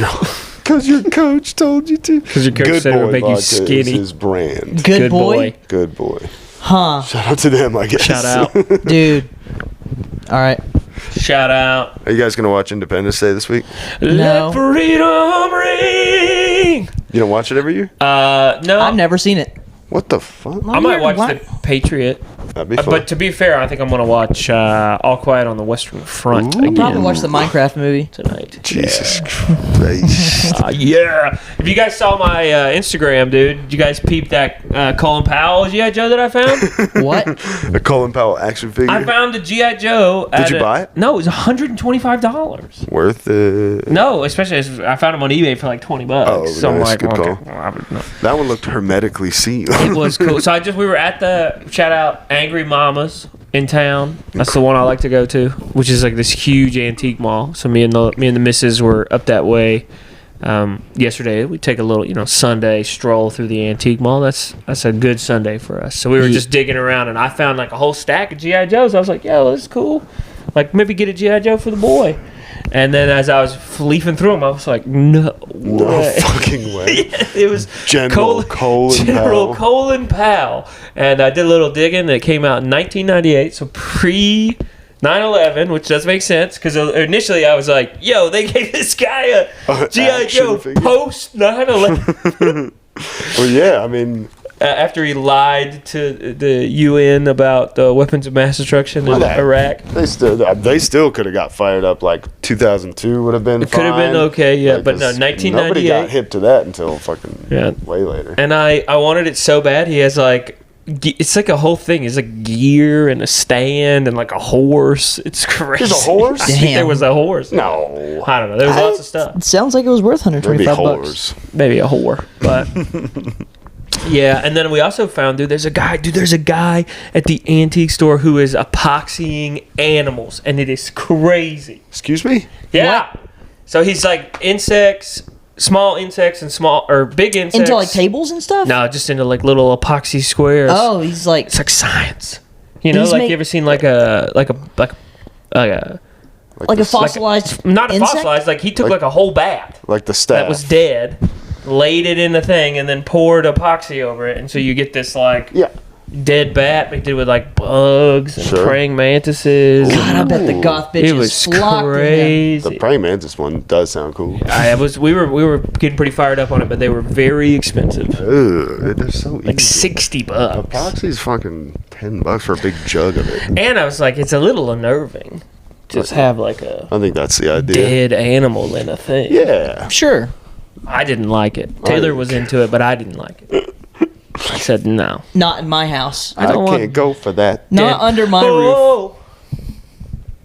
Because your coach told you to. Because your coach Good said it would Boy make you vodka skinny. is his brand. Good boy? Good boy. Huh. Shout out to them, I guess. Shout out. Dude. All right. Shout out. Are you guys going to watch Independence Day this week? No. Let freedom ring. You don't watch it every year? No. I've never seen it. What the fuck? I might watch The Patriot. That'd be fun. But to be fair, I think I'm going to watch All Quiet on the Western Front Ooh. again Probably watch the Minecraft movie. tonight. Jesus Christ. Yeah. If you guys saw my Instagram, dude, did you guys peep that Colin Powell G.I. Joe that I found? What? A Colin Powell action figure? I found a G.I. Joe. Did you buy it? No, it was $125. Worth it. No, especially as I found them on eBay for like $20. Oh, so I'm nice. like, Good okay, call. well, I would know. That one looked hermetically sealed. It was cool. So we were at the shout out Angry Mamas in town. That's the one I like to go to, which is like this huge antique mall. So me and the missus were up that way yesterday. We take a little Sunday stroll through the antique mall. That's a good Sunday for us. So we were just digging around, and I found like a whole stack of GI Joes. I was like, yo, that's cool. Like maybe get a GI Joe for the boy. And then as I was leafing through them, I was like, no way. Fucking way. It was General Colin Powell. And I did a little digging. It came out in 1998, so pre 9/11, which does make sense because initially I was like, yo, they gave this guy a G.I. Joe post 9/11. Well, yeah, I mean, after he lied to the UN about the weapons of mass destruction in Iraq. they still could have got fired up. Like 2002 would have been. It could have been okay, yeah, Like, but no, 1998. Nobody got hip to that until fucking way later. And I wanted it so bad. He has like, it's like a whole thing. It's like gear and a stand and like a horse. It's crazy. There's a horse? I think there was a horse. No. I don't know. There was lots of stuff. It sounds like it was worth Maybe $125. whores. Maybe a whore, but yeah. And then we also found, there's a guy at the antique store who is epoxying animals, and it is crazy. Excuse me? Yeah. So he's like insects, small insects and small or big insects Into like tables and stuff? No, just into like little epoxy squares. Oh, he's like... It's like science. You know, like you ever seen like a Like a fossilized not a insect? fossilized, like he took like a whole bat Like the staff. that was dead, laid it in the thing, and then poured epoxy over it, and so you get this like dead bat mixed with like bugs and praying mantises. God, I bet the goth bitches It was flocked to him. crazy. The praying mantis one does sound cool. We were getting pretty fired up on it, but they were very expensive. Ugh, they're so Like easy. $60. Epoxy's fucking $10 for a big jug of it. And I was like, it's a little unnerving. Just have like a I think that's the idea. dead animal in a thing. Yeah. Sure. I didn't like it. Taylor was into it, but I didn't like it. I said no. Not in my house. I don't can't want go for that. Not under my roof. Whoa.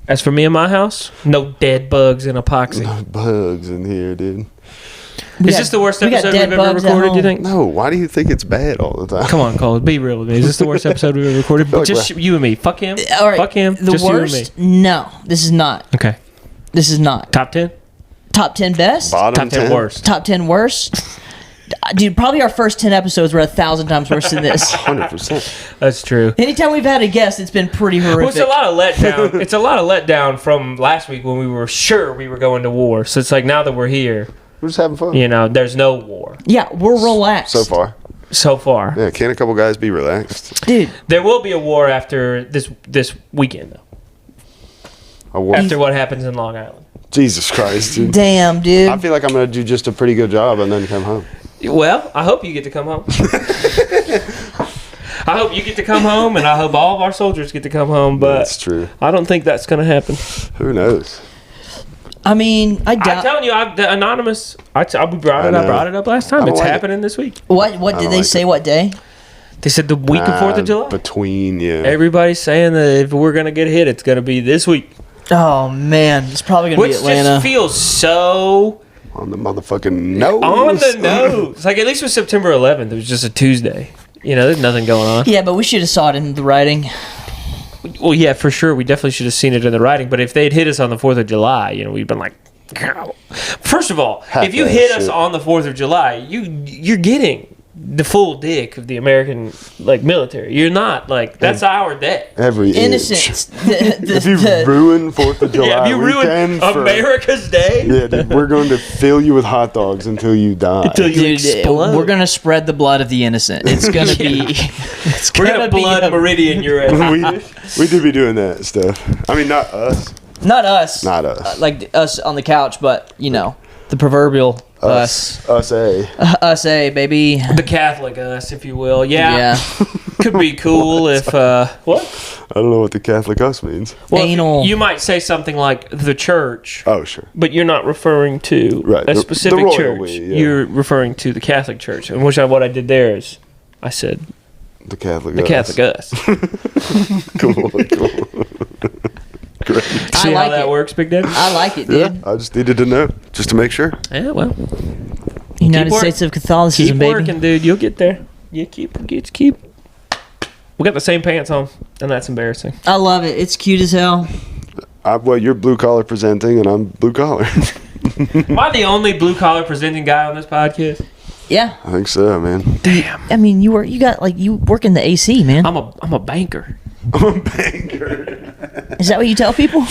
As for me and my house, no dead bugs and epoxy. Bugs in here, dude. Is this the worst we got episode dead we've ever bugs at recorded, do you home. think? No, why do you think it's bad all the time? Come on, Cole, be real with me. Is this the worst episode we've ever recorded? feel like Just you and me. Fuck him. All right. Fuck him. The Just worst? you and me. No, this is not. Okay. This is not. Top 10? Top 10 best? Bottom Top 10 worst. Top 10 worst? Dude, probably our first 10 episodes were 1,000 times worse than this. 100%. That's true. Anytime we've had a guest, it's been pretty Well, horrific. it's a lot of letdown. It's a lot of letdown from last week when we were sure we were going to war. So it's like now that we're here, We're just having fun. you know, there's no war Yeah, we're relaxed. So far. so far. Yeah, can a couple guys be relaxed? Dude, There will be a war after this weekend, though. I want- After what happens in Long Island. Jesus Christ, dude. damn, dude. I feel like I'm going to do just a pretty good job and then come home. Well, I hope you get to come home. I hope you get to come home, and I hope all of our soldiers get to come home. But That's true. I don't think that's going to happen. Who knows? I mean, I I'm doubt. telling you, the anonymous. I know. brought it up last time. I don't It's like it. happening this week. What did don't they like say? it. What day? They said the week of 4th of July. Between, yeah. Everybody's saying that if we're going to get hit, it's going to be this week. Oh man, it's probably gonna Which be Atlanta. just feels so On the motherfucking nose. on the nose. Like, at least with September 11th, it was just a Tuesday. You know, there's nothing going on. Yeah, but we should have saw it in the writing. Well, yeah, for sure. We definitely should have seen it in the writing. But if they'd hit us on the 4th of July, you know, we'd been like, "Ow." First of all, if you that hit us shit. on the 4th of July, you're getting the full dick of the American military. You're not like that's our day. Every Innocence. If you ruin 4th of July Yeah, if you ruin weekend for- America's day, Yeah, dude, we're going to fill you with hot dogs until you die. until you Dude, explode. we're gonna spread the blood of the innocent. It's gonna be. It's We're gonna be blood a- meridian your ass. we do be doing that stuff. I mean, not us. Not us. Not us. Like us on the couch, but you know, the proverbial us. Us, Us, baby. The Catholic us, if you will. Yeah, Yeah. could be cool if what? I don't know what the Catholic us means. Well, if Anal. you might say something like the church. Oh, sure. But you're not referring to Right, a the specific royal church. we, yeah. You're referring to the Catholic Church, and what I did there is I said The Catholic the us. Catholic us. Cool. Great. See like how that it. works, Big Daddy? I like it, Yeah, dude. I just needed to know, just to make sure. Yeah, well, United work- States of Catholicism, keep baby. working, dude. You'll get there. You keep. We got the same pants on, and that's embarrassing. I love it. It's cute as hell. Well, you're blue collar presenting, and I'm blue collar. Am I the only blue collar presenting guy on this podcast? Yeah. I think so, man. Damn, I mean, you work in the AC, man. I'm a banker. I'm a banker. Is that what you tell people?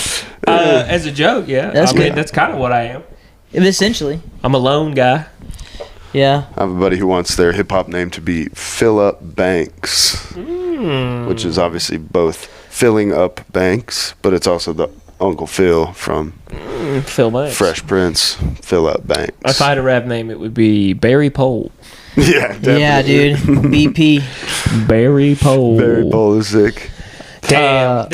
As a joke, yeah. That's I mean, good. that's kind of what I am. Essentially. I'm a loan guy. Yeah. I have a buddy who wants their hip hop name to be Philip Banks, which is obviously both filling up banks, but it's also the Uncle Phil from Phil Banks. Fresh Prince, Fill Up Banks. If I had a rap name, it would be Barry Pole. Yeah, definitely. Yeah, dude. BP. Barry Pole. Barry Polisic. Damn.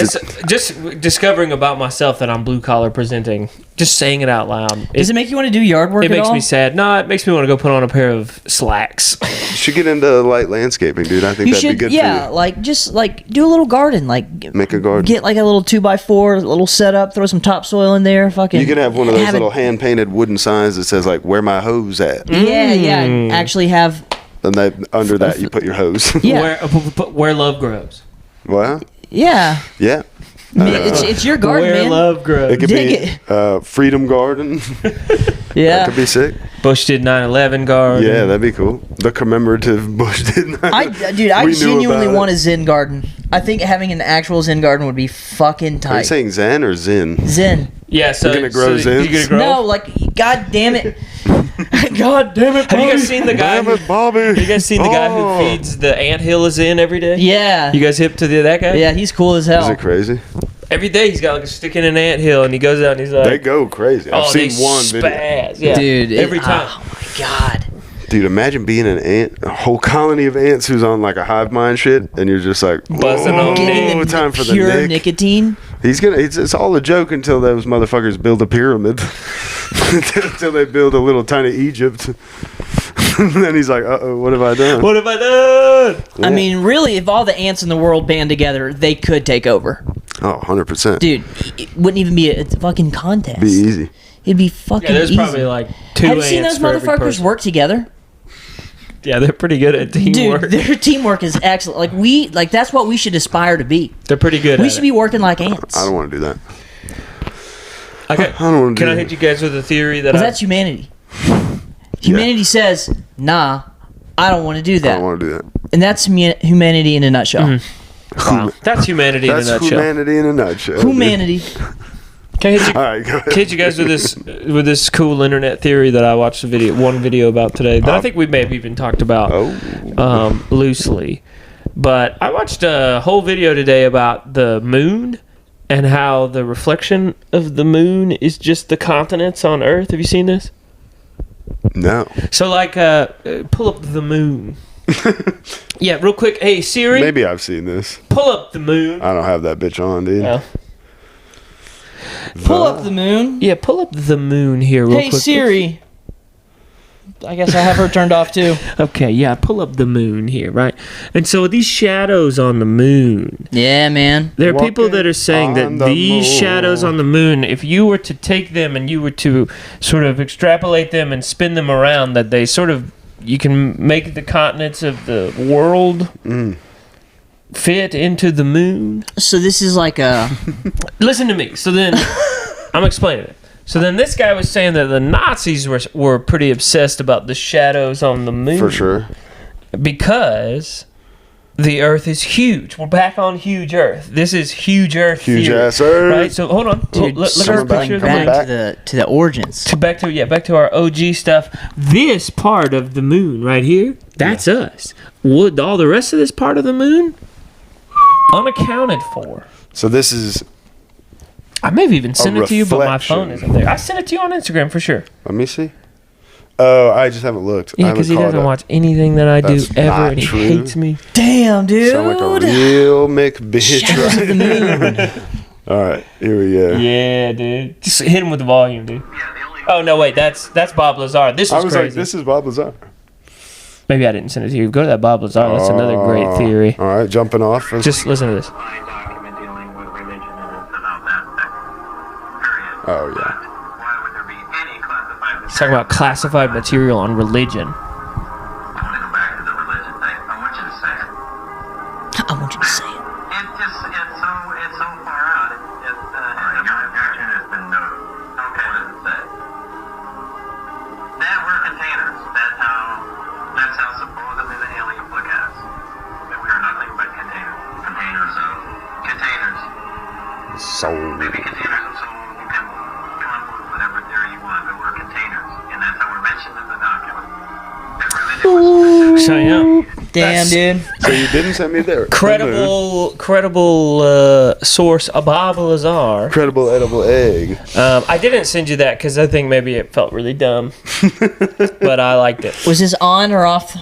Just discovering about myself that I'm blue collar presenting, just saying it out loud. Does it make you want to do yard work It at makes all? me sad. No, it makes me want to go put on a pair of slacks. You should get into light landscaping, dude. I think You that'd should, be good yeah, for you. like just like do a little garden, like Make a garden. get like a little 2x4, little setup, throw some topsoil in there, fucking. You could have one of those it- little hand-painted wooden signs that says, like, where my hose at? Yeah, actually have. And that, under that, you put your hose. Yeah, Where love grows. Well, yeah. yeah. I mean, it's your garden, Where man. love grows. It could Dig be Freedom Garden. That Yeah, could be sick. Bush did 9/11 garden. Yeah, that'd be cool. The commemorative Bush did not. dude, I We knew genuinely about want it. a Zen garden. I think having an actual Zen garden would be fucking Are you tight. saying Zen or Zin? Zen. Yeah, so You're gonna grow his you're gonna grow. No, like, god damn it. God damn it, Have you guys seen the guy? Damn it, Bobby. Have you guys seen the guy who feeds the anthill is in every day? Yeah. You guys hip to that guy? Yeah, he's cool as hell. Is it crazy? Every day he's got like a stick in an anthill, and he goes out and he's like, They go crazy. I've seen one video. spaz. Yeah. Dude, every time. Oh my god. Dude, imagine being an ant, a whole colony of ants who's on like a hive mind shit, and you're just like, Buzzing on Getting oh, the time for the pure Nick. nicotine. It's all a joke until those motherfuckers build a pyramid. Until they build a little tiny Egypt. And then he's like, uh-oh, what have I done? What have I done? I mean, really, if all the ants in the world band together, they could take over. Oh, 100%. Dude, it wouldn't even be a fucking contest. Be easy. It'd be fucking Yeah, there's easy. probably like 2 Have you ants seen those for every motherfuckers person. work together? Yeah, they're pretty good at teamwork. Dude, their teamwork is excellent. Like that's what we should aspire to be. They're pretty good We at should be working like ants. I don't want to do that. Okay. I don't want to Can do I that. hit you guys with a theory that Well, that's humanity. Humanity says, nah, I don't want to do I that. don't want to do that. And that's humanity in a nutshell. Wow. That's humanity That's in a nutshell. humanity in a nutshell. dude. Humanity. Can I hit you, All right, go ahead. can I hit you guys with this cool internet theory that I watched one video about today that I think we may have even talked about loosely. But I watched a whole video today about the moon and how the reflection of the moon is just the continents on Earth. Have you seen this? No. So like, pull up the moon. Yeah, real quick. Hey Siri, Maybe I've seen this. pull up the moon. I don't have that bitch on, dude. Oh. Pull up the moon. Yeah, pull up the moon here real Hey quick. Siri. I guess I have her turned off too. Okay, yeah, pull up the moon here, right? And so these shadows on the moon, Yeah, man. there are people Walking that are saying on that the these moon. shadows on the moon, if you were to take them and you were to sort of extrapolate them and spin them around, that they sort of, you can make the continents of the world fit into the moon. So this is like a Listen to me. So then, I'm explaining it. So then this guy was saying that the Nazis were pretty obsessed about the shadows on the moon. For sure. Because the Earth is huge. We're back on huge Earth. This is huge Earth Huge theory, ass Earth. right? So hold on. dude, Look at our circling picture of the back moon. to the origins. Back to our OG stuff. This part of the moon right here, that's us. Would all the rest of this part of the moon unaccounted for? So this is, I may have even sent it to you, but my reflection. phone isn't there. I sent it to you on Instagram for sure. let me see. Oh, I just haven't looked. I Yeah, haven't because he caught doesn't up. watch anything that I do That's ever, not and he true. hates me. Damn, dude. Sound like a real McBitch, Shadows of the right? moon. All right, here we go. Yeah, dude. Just hit him with the volume, dude. Oh no, wait, that's Bob Lazar. This I was was crazy. like, this is Bob Lazar. Maybe I didn't send it to you. Go to that Bob Lazar. That's another great theory. All right, jumping off. Just listen to this. document dealing with religion and about that period. Oh, yeah. Why would there be any classified He's talking about classified material on religion. I want to go back to the religion thing. I want you to say it. I want you to say it. It's so far out. Your objection has been noted. Okay, what does it say? That we're containers. That's how supposedly the aliens look at us. That we are nothing but containers. Containers. So, Maybe containers of soul. You can come up with whatever theory you want, but we're containers, and that's how we're mentioned in the document. That religion was So yeah, Damn, dude. so you didn't send me there. credible source, Bob Lazar. Credible edible egg. I didn't send you that because I think maybe it felt really dumb, but I liked it. Was this on or off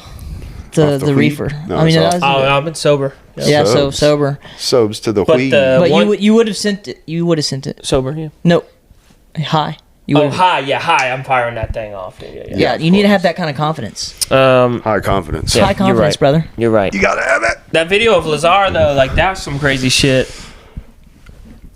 the Off the weed? reefer? No, I mean, it's that off. was, I've been sober. yeah, so Sobs. sober. Sobs to the But wheat. But One- you would have sent it. You would have sent it. Sober, yeah. No, hi. You Oh, would've- hi, I'm firing that thing off. Yeah. yeah. You need to have that kind of confidence. High confidence. Yeah, High confidence, you're right. brother. You're right. You gotta have it. That video of Lazar though, like that's some crazy shit.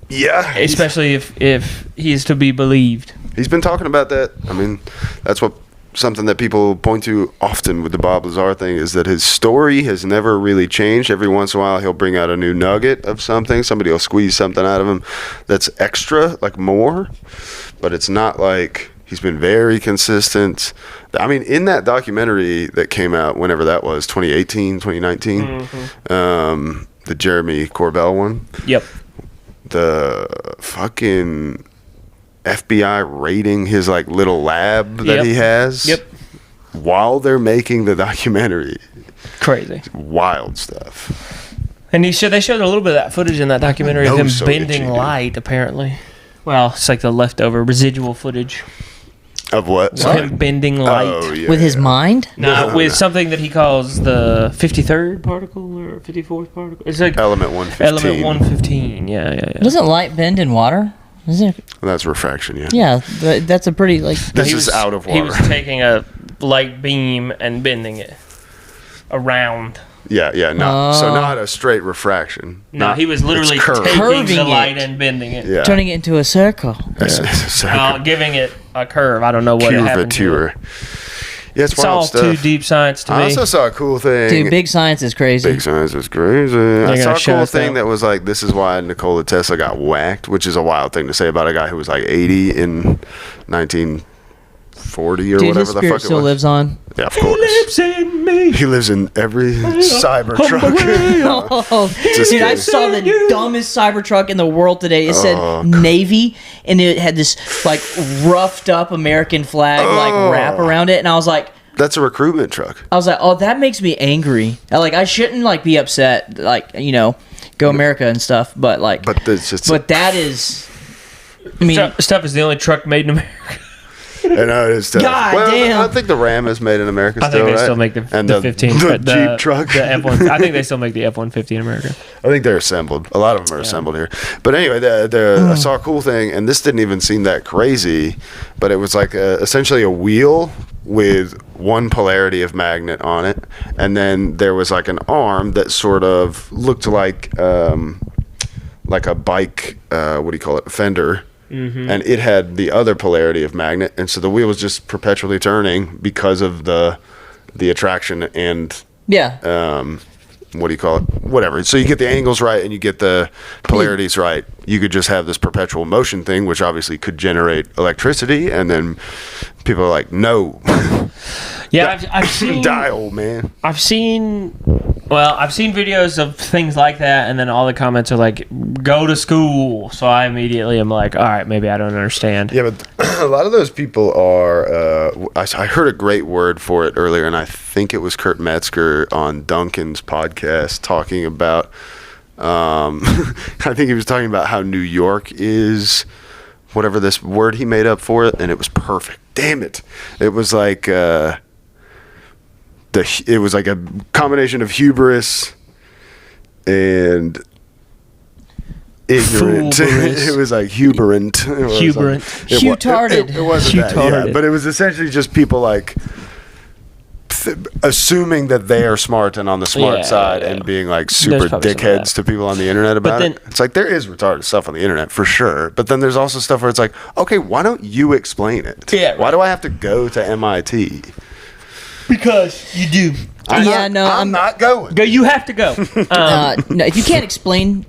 Yeah. Especially if he is to be believed. He's been talking about that. I mean, that's what something that people point to often with the Bob Lazar thing is that his story has never really changed. Every once in a while, he'll bring out a new nugget of something. Somebody will squeeze something out of him that's extra, like more. But it's not like he's been very consistent. I mean, in that documentary that came out, whenever that was, 2018, 2019, the Jeremy Corbell one, Yep. the fucking FBI raiding his like little lab that he has. Yep. While they're making the documentary. Crazy. Wild stuff. And they showed a little bit of that footage in that documentary of him so bending itchy, light, apparently. Well, it's like the leftover residual footage. Of what? Of him bending light. Oh, yeah, With his mind? No, with something that he calls the 53rd particle or 54th particle. It's like Element 115. Element 115. Yeah. Doesn't light bend in water? Isn't it? That's refraction, yeah. Yeah, that's a pretty like. This He is was- out of water. He was taking a light beam and bending it around. Yeah, so not a straight refraction. No, he was literally it's curved. taking Curving the it. light and bending it. Yeah. Turning it into a circle. Giving it a curve. I don't know what happened to it. Yeah, it's It's wild all stuff. too deep science to I me. also saw a cool thing. Dude, big science is crazy. Big science is crazy. I saw gotta a shout cool us thing out. that was like, this is why Nikola Tesla got whacked, which is a wild thing to say about a guy who was like 80 in 1940 or Dude, whatever his the spirit fuck it still was. lives on. Yeah, of course. Lives in me. He lives in every Cybertruck. Oh, Just dude, I kidding. saw the dumbest Cybertruck in the world today. It said Navy, and it had this like roughed up American flag like wrap around it, and I was like, That's a recruitment truck. oh, that makes me angry. Like, I shouldn't like be upset, like, go America and stuff, but like, But it's just. that is, I mean, Stuff is the only truck made in America. I know it's tough. God well, damn. I think the Ram is made in America I still, think they right? still make the And 15. The Jeep truck. The F1. I think they still make the F-150 in America. I think they're assembled. A lot of them are assembled here. But anyway, I saw a cool thing, and this didn't even seem that crazy, but it was like essentially a wheel with one polarity of magnet on it, and then there was like an arm that sort of looked like a bike, what do you call it, fender. Mm-hmm. And it had the other polarity of magnet, and so the wheel was just perpetually turning because of the attraction and yeah. What do you call it? Whatever. So you get the angles right and you get the polarities right. You could just have this perpetual motion thing, which obviously could generate electricity, and then people are like, "No, Yeah, I've seen. die, old man." I've seen videos of things like that, and then all the comments are like, "Go to school." So I immediately am like, "All right, maybe I don't understand." Yeah, but a lot of those people are. I heard a great word for it earlier, and I think it was Kurt Metzger on Duncan's podcast talking about. I think he was talking about how New York is, whatever this word he made up for it, and it was perfect. Damn it! It was like it was like a combination of hubris and ignorant. Foolberous. It was like huberant. Huberant. Hugh-tarded. It wasn't that, yeah, Hugh-tarded. but it was essentially just people like assuming that they are smart and on the smart side and being like super probably some of dickheads that. to people on the internet about then- it. It's like there is retarded stuff on the internet for sure, but then there's also stuff where it's like, okay, why don't you explain it? Yeah, Why do I have to go to MIT? Because you do. I'm not going. Go. You have to go. No, if you can't explain,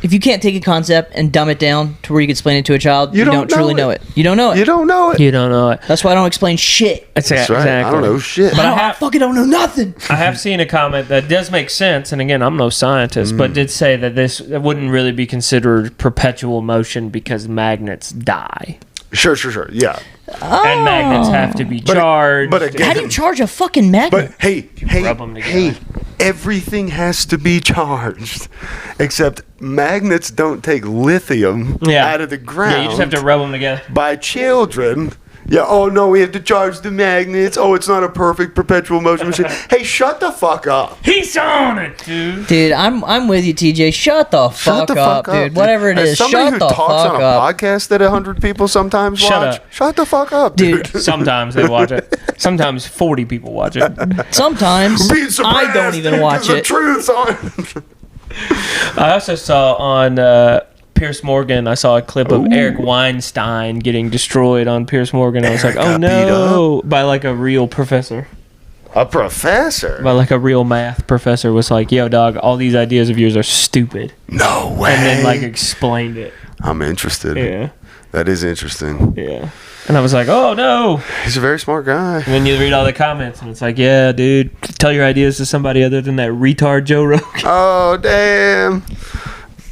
if you can't take a concept and dumb it down to where you can explain it to a child, you don't truly know it. You don't know it. You don't know it. You don't know it. That's why I don't explain shit. That's right. I don't know shit. I fucking don't know nothing. I have seen a comment that does make sense, and again, I'm no scientist, but did say that this wouldn't really be considered perpetual motion because magnets die. Sure. Yeah. And magnets have to be charged. But again, How do you charge a fucking magnet? But hey, rub 'em together. everything has to be charged, except magnets don't take lithium out of the ground. Yeah, you just have to rub them together. by children. Yeah, oh no, we have to charge the magnets. Oh, it's not a perfect perpetual motion machine. Hey, shut the fuck up. He's on it, dude. Dude, I'm with you, TJ. Shut the fuck up, dude. Whatever it As is, somebody shut who the talks fuck on a up. podcast that 100 people sometimes Shut watch. up. Shut the fuck up, dude. Sometimes they watch it. Sometimes 40 people watch it. Sometimes Being surprised, I don't even dude, watch 'cause the it. truth's on. I also saw on Piers Morgan, I saw a clip of Eric Weinstein getting destroyed on Piers Morgan. I was Eric like, oh got beat no, by like a real professor. A professor? By like a real math professor was like, yo, dog, all these ideas of yours are stupid. No way. And then like explained it. I'm interested. Yeah. That is interesting. Yeah. And I was like, oh no. He's a very smart guy. And then you read all the comments and it's like, yeah, dude, tell your ideas to somebody other than that retard Joe Rogan. Oh, damn.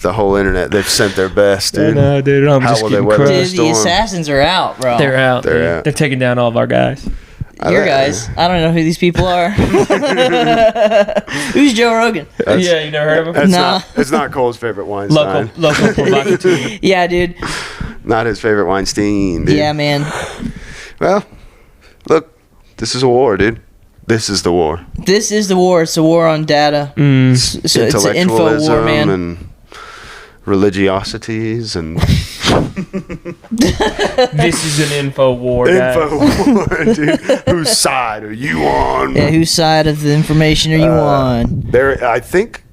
the whole internet. They've sent their best, dude. I know, dude. I'm How just will they getting weather crushed. Dude, the assassins are out, bro. They're out. They're out. They're taking down all of our guys. Your guys. I don't know who these people are. Who's Joe Rogan? Yeah, you never heard of him? It's not Cole's favorite Weinstein. Local provocateur. Yeah, dude. Not his favorite Weinstein, dude. Yeah, man. Well, look, this is a war, dude. This is the war. This is the war. It's a war on data. So it's an info war, Intellectualism man. and religiosities and This is an info war, guys. info war, dude. Whose side are you on? Yeah, whose side of the information are you on? There, I think,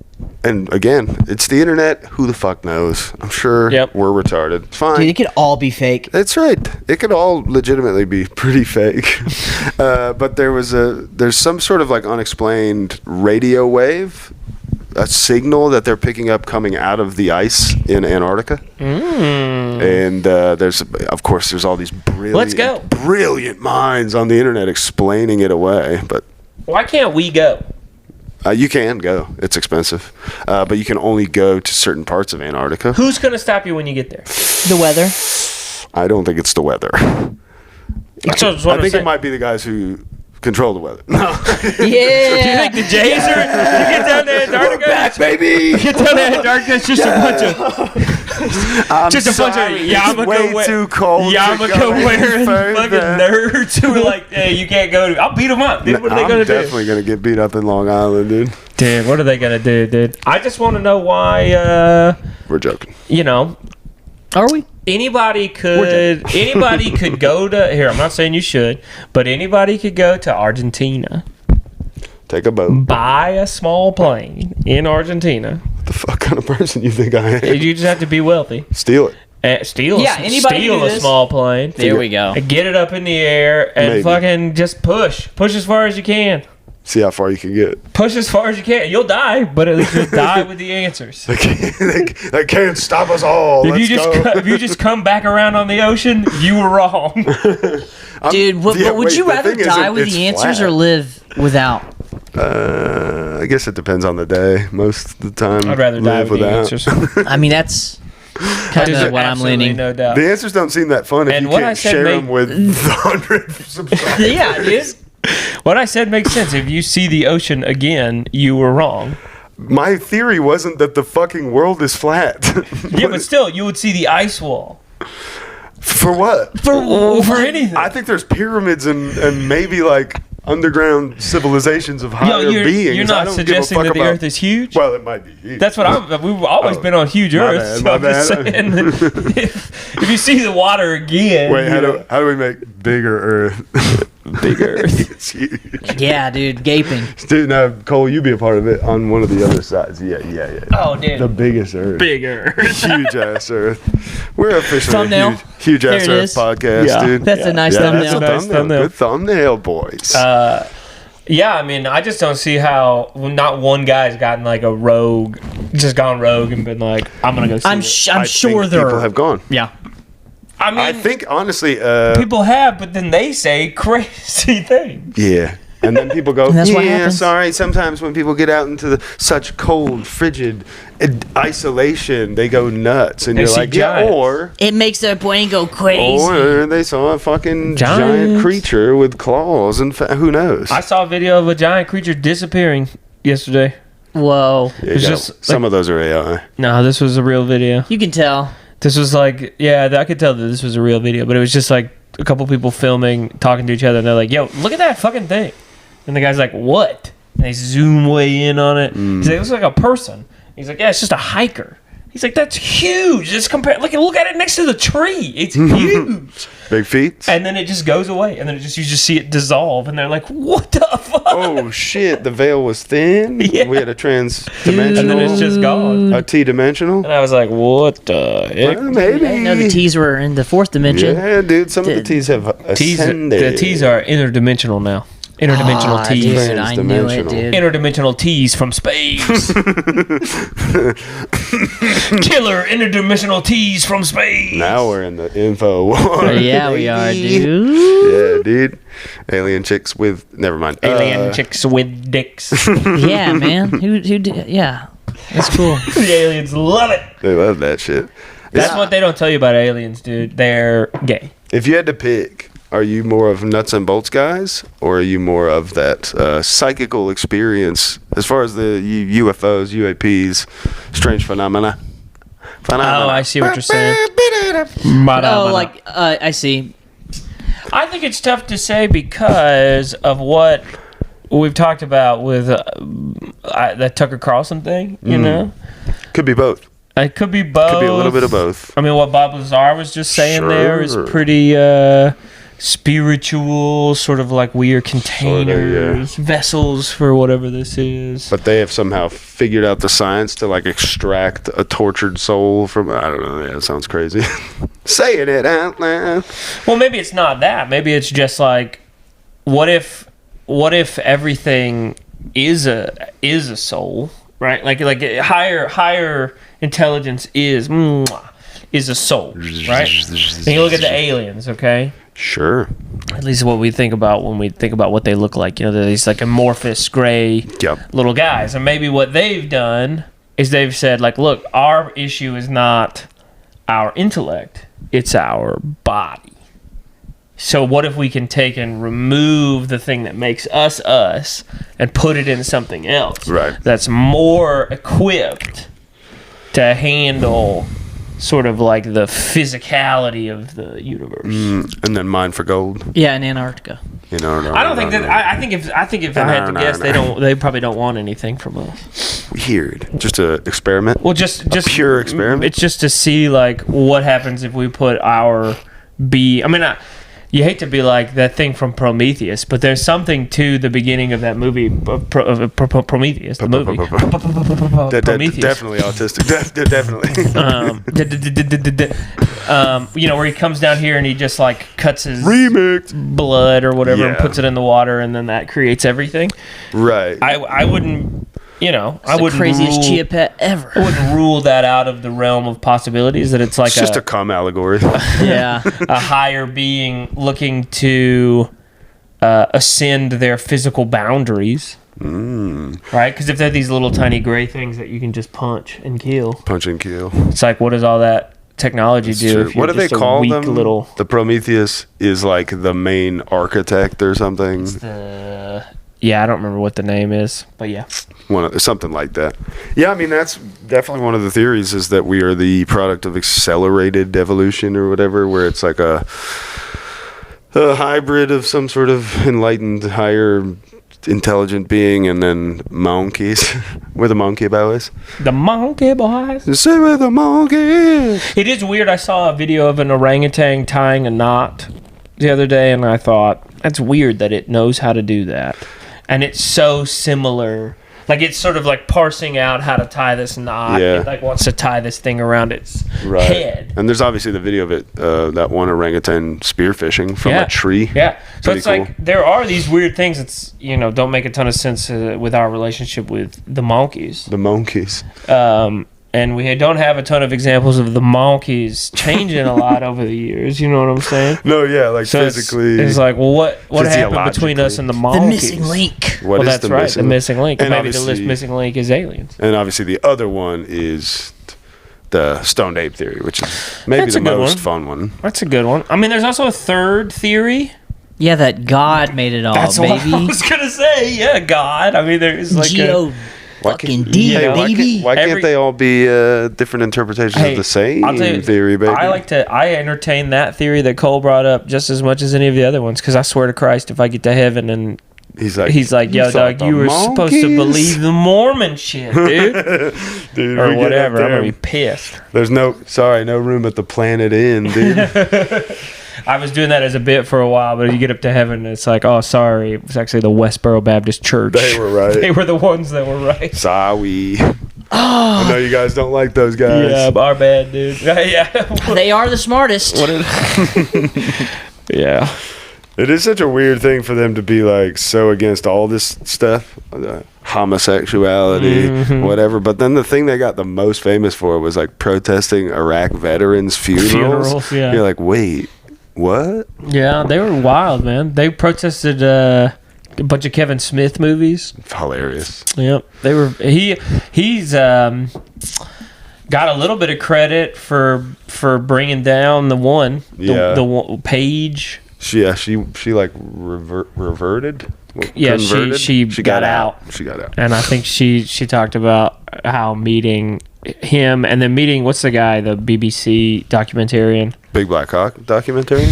and again, it's the internet. Who the fuck knows? I'm sure we're retarded. It's fine. Dude, it could all be fake. That's right. It could all legitimately be pretty fake. But there's some sort of like unexplained radio wave, a signal that they're picking up coming out of the ice in Antarctica. And there's all these brilliant minds on the internet explaining it away. But why can't we go? You can go. It's expensive. But you can only go to certain parts of Antarctica. Who's going to stop you when you get there? The weather. I don't think it's the weather. I think it might be the guys who control the weather. No. Yeah. Do you think the Jays are? You get down to Antarctica, back, baby. You get down to Antarctica, it's just a bunch of bunch of way too cold. yarmulke wearing fucking nerds who are like, hey, you can't go to. I'll beat them up, dude. What are they gonna do? I'm definitely gonna get beat up in Long Island, dude. Dude, what are they gonna do, dude? I just want to know why. We're joking. You know, are we? Anybody could go to here. I'm not saying you should, but anybody could go to Argentina, take a boat, buy a small plane in Argentina. What the fuck kind of person you think I am? You just have to be wealthy. Steal it. Steal a small plane. There we go. And get it up in the air and fucking just push as far as you can. See how far you can get. Push as far as you can. You'll die, but at least you'll die with the answers. They can't stop us all. If you just come back around on the ocean, you were wrong. Dude, would you rather die with the answers or live without? I guess it depends on the day. Most of the time, I'd rather die with the answers. I mean, that's kind of what I'm leaning. No doubt. The answers don't seem that fun if you can't share them with 100 subscribers. Yeah, dude. What I said makes sense. If you see the ocean again, you were wrong. My theory wasn't that the fucking world is flat. Yeah, but still, you would see the ice wall. For what? For anything. I think there's pyramids and maybe like underground civilizations of higher beings. You're not suggesting that the Earth is huge? Well, it might be huge. That's what we've always been on huge Earth. My bad. So I'm just saying that if you see the water again. Wait, how do we make bigger Earth? Big Earth. It's huge. Yeah, dude, gaping. Dude, now Cole, you be a part of it on one of the other sides. Yeah. Oh, dude. The biggest Earth. Big Earth. Huge ass Earth. We're officially thumbnail. a huge ass There it Earth is. podcast, dude. That's a nice thumbnail. That's a thumbnail. Good thumbnail, boys. Yeah, I mean, I just don't see how not one guy's gotten like gone rogue and been like, I'm gonna go see I'm it. sure think there people have gone. Yeah. I mean, I think honestly, people have, but then they say crazy things. yeah. And then people go, That's what yeah, happens. sorry. Sometimes when people get out into such cold, frigid isolation, they go nuts. And They you're see like, giants. yeah, or It makes their brain go crazy. they saw a fucking Giants. giant creature with claws and who knows? I saw a video of a giant creature disappearing yesterday. Whoa. Yeah, It's you just got- some of those are AI. No, this was a real video. You can tell. This was like, yeah, I could tell that this was a real video, but it was just like a couple people filming, talking to each other, and they're like, yo, look at that fucking thing. And the guy's like, what? And they zoom way in on it. He's like, it looks like a person. He's like, yeah, it's just a hiker. He's like, that's huge. Just look at it next to the tree. It's huge. Big feet. And then it just goes away, and then you just see it dissolve, and they're like, what the fuck? Oh shit! The veil was thin. Yeah. We had a trans-dimensional. And then it's just gone. A T-dimensional. And I was like, what the heck? Well, maybe. I didn't know the T's were in the fourth dimension. Yeah, dude. Some of the T's have ascended. The T's are interdimensional now. Interdimensional T's. Dude, I knew it, dude. Interdimensional T's from space. Killer interdimensional T's from space. Now we're in the info war. Yeah, we are, dude. Yeah, dude. Alien chicks with. Never mind. Alien chicks with dicks. Yeah, man. Who did? Yeah. That's cool. The aliens love it. They love that shit. That's what they don't tell you about aliens, dude. They're gay. If you had to pick, are you more of nuts and bolts guys, or are you more of that psychical experience as far as the UFOs, UAPs, strange phenomena? Oh, I see what you're saying. Oh, like I see. I think it's tough to say because of what we've talked about with that Tucker Carlson thing, you know? Could be both. It could be both. Could be a little bit of both. I mean, what Bob Lazar was just saying there is pretty spiritual, sort of like we are containers, vessels for whatever this is. But they have somehow figured out the science to like extract a tortured soul from, I don't know, yeah, it sounds crazy. Saying it out loud. Well, maybe it's not that. Maybe it's just like, what if everything is a soul, right? Like higher intelligence is a soul, right? And you look at the aliens, okay? Sure. At least what we think about when we think about what they look like. You know, they're these like amorphous gray little guys. And maybe what they've done is they've said, like, look, our issue is not our intellect, it's our body. So what if we can take and remove the thing that makes us us and put it in something else that's more equipped to handle sort of like the physicality of the universe, and then mine for gold. Yeah, in Antarctica. You know, I don't think that. I think if I had to guess, they probably don't want anything from us. Weird. Just an experiment. Well, just pure experiment. It's just to see like what happens if we put our I mean, you hate to be like that thing from Prometheus, but there's something to the beginning of that movie, Prometheus, the movie. Prometheus. Definitely autistic. Definitely. You know, where he comes down here and he just like cuts his remix blood or whatever and puts it in the water, and then that creates everything. Right. I wouldn't. You know, it's the craziest chia pet ever. I wouldn't rule that out of the realm of possibilities. That it's like just a cum allegory. Yeah, a higher being looking to ascend their physical boundaries. Right? Because if they're these little tiny gray things that you can just punch and kill. Punch and kill. It's like, what does all that technology do? What do they call them? Little... The Prometheus is like the main architect or something. Yeah, I don't remember what the name is, but yeah. Something like that. Yeah, I mean, that's definitely one of the theories, is that we are the product of accelerated evolution or whatever, where it's like a hybrid of some sort of enlightened, higher intelligent being, and then monkeys. Where the monkey boys? The monkey boys. Say where the monkey is. It is weird. I saw a video of an orangutan tying a knot the other day, and I thought, that's weird that it knows how to do that. And it's so similar. Like, it's sort of like parsing out how to tie this knot. Yeah. It like wants to tie this thing around its head. And there's obviously the video of it, that one orangutan spearfishing from a tree. Yeah. So Pretty it's cool. like, there are these weird things that's, don't make a ton of sense with our relationship with the monkeys. The monkeys. And we don't have a ton of examples of the monkeys changing a lot over the years. You know what I'm saying? No, yeah, like so physically. It's like, well, what happened between us and the monkeys? The missing link. Well, that's right, the missing link. And maybe the missing link is aliens. And obviously the other one is the stoned ape theory, which is maybe the most fun one. That's a good one. I mean, there's also a third theory. Yeah, that God made it all, That's baby. what I was going to say. Yeah, God. I mean, there's like fucking D, baby. Why can't they all be different interpretations of the same theory, baby? I entertain that theory that Cole brought up just as much as any of the other ones, because I swear to Christ, if I get to heaven and he's like, yo, dog, you were supposed to believe the Mormon shit, dude. Dude, or whatever. I'm going to be pissed. There's no room at the Planet Inn, dude. I was doing that as a bit for a while, but you get up to heaven and it's like, oh, sorry, it was actually the Westboro Baptist Church. They were right. They were the ones that were right. Sorry. I know you guys don't like those guys. Yeah, our bad, dude. Yeah. They are the smartest. Yeah. It is such a weird thing for them to be like so against all this stuff, homosexuality, whatever. But then the thing they got the most famous for was like protesting Iraq veterans' funerals. Yeah. You're like, wait, what? Yeah, they were wild, man. They protested a bunch of Kevin Smith movies. Hilarious. Yep, they were. He's got a little bit of credit for bringing down the one. The one, Paige. She like reverted. Yeah, she got out. She got out. And I think she talked about how meeting him and then meeting, what's the guy, the BBC documentarian? Big Black Cock documentarian?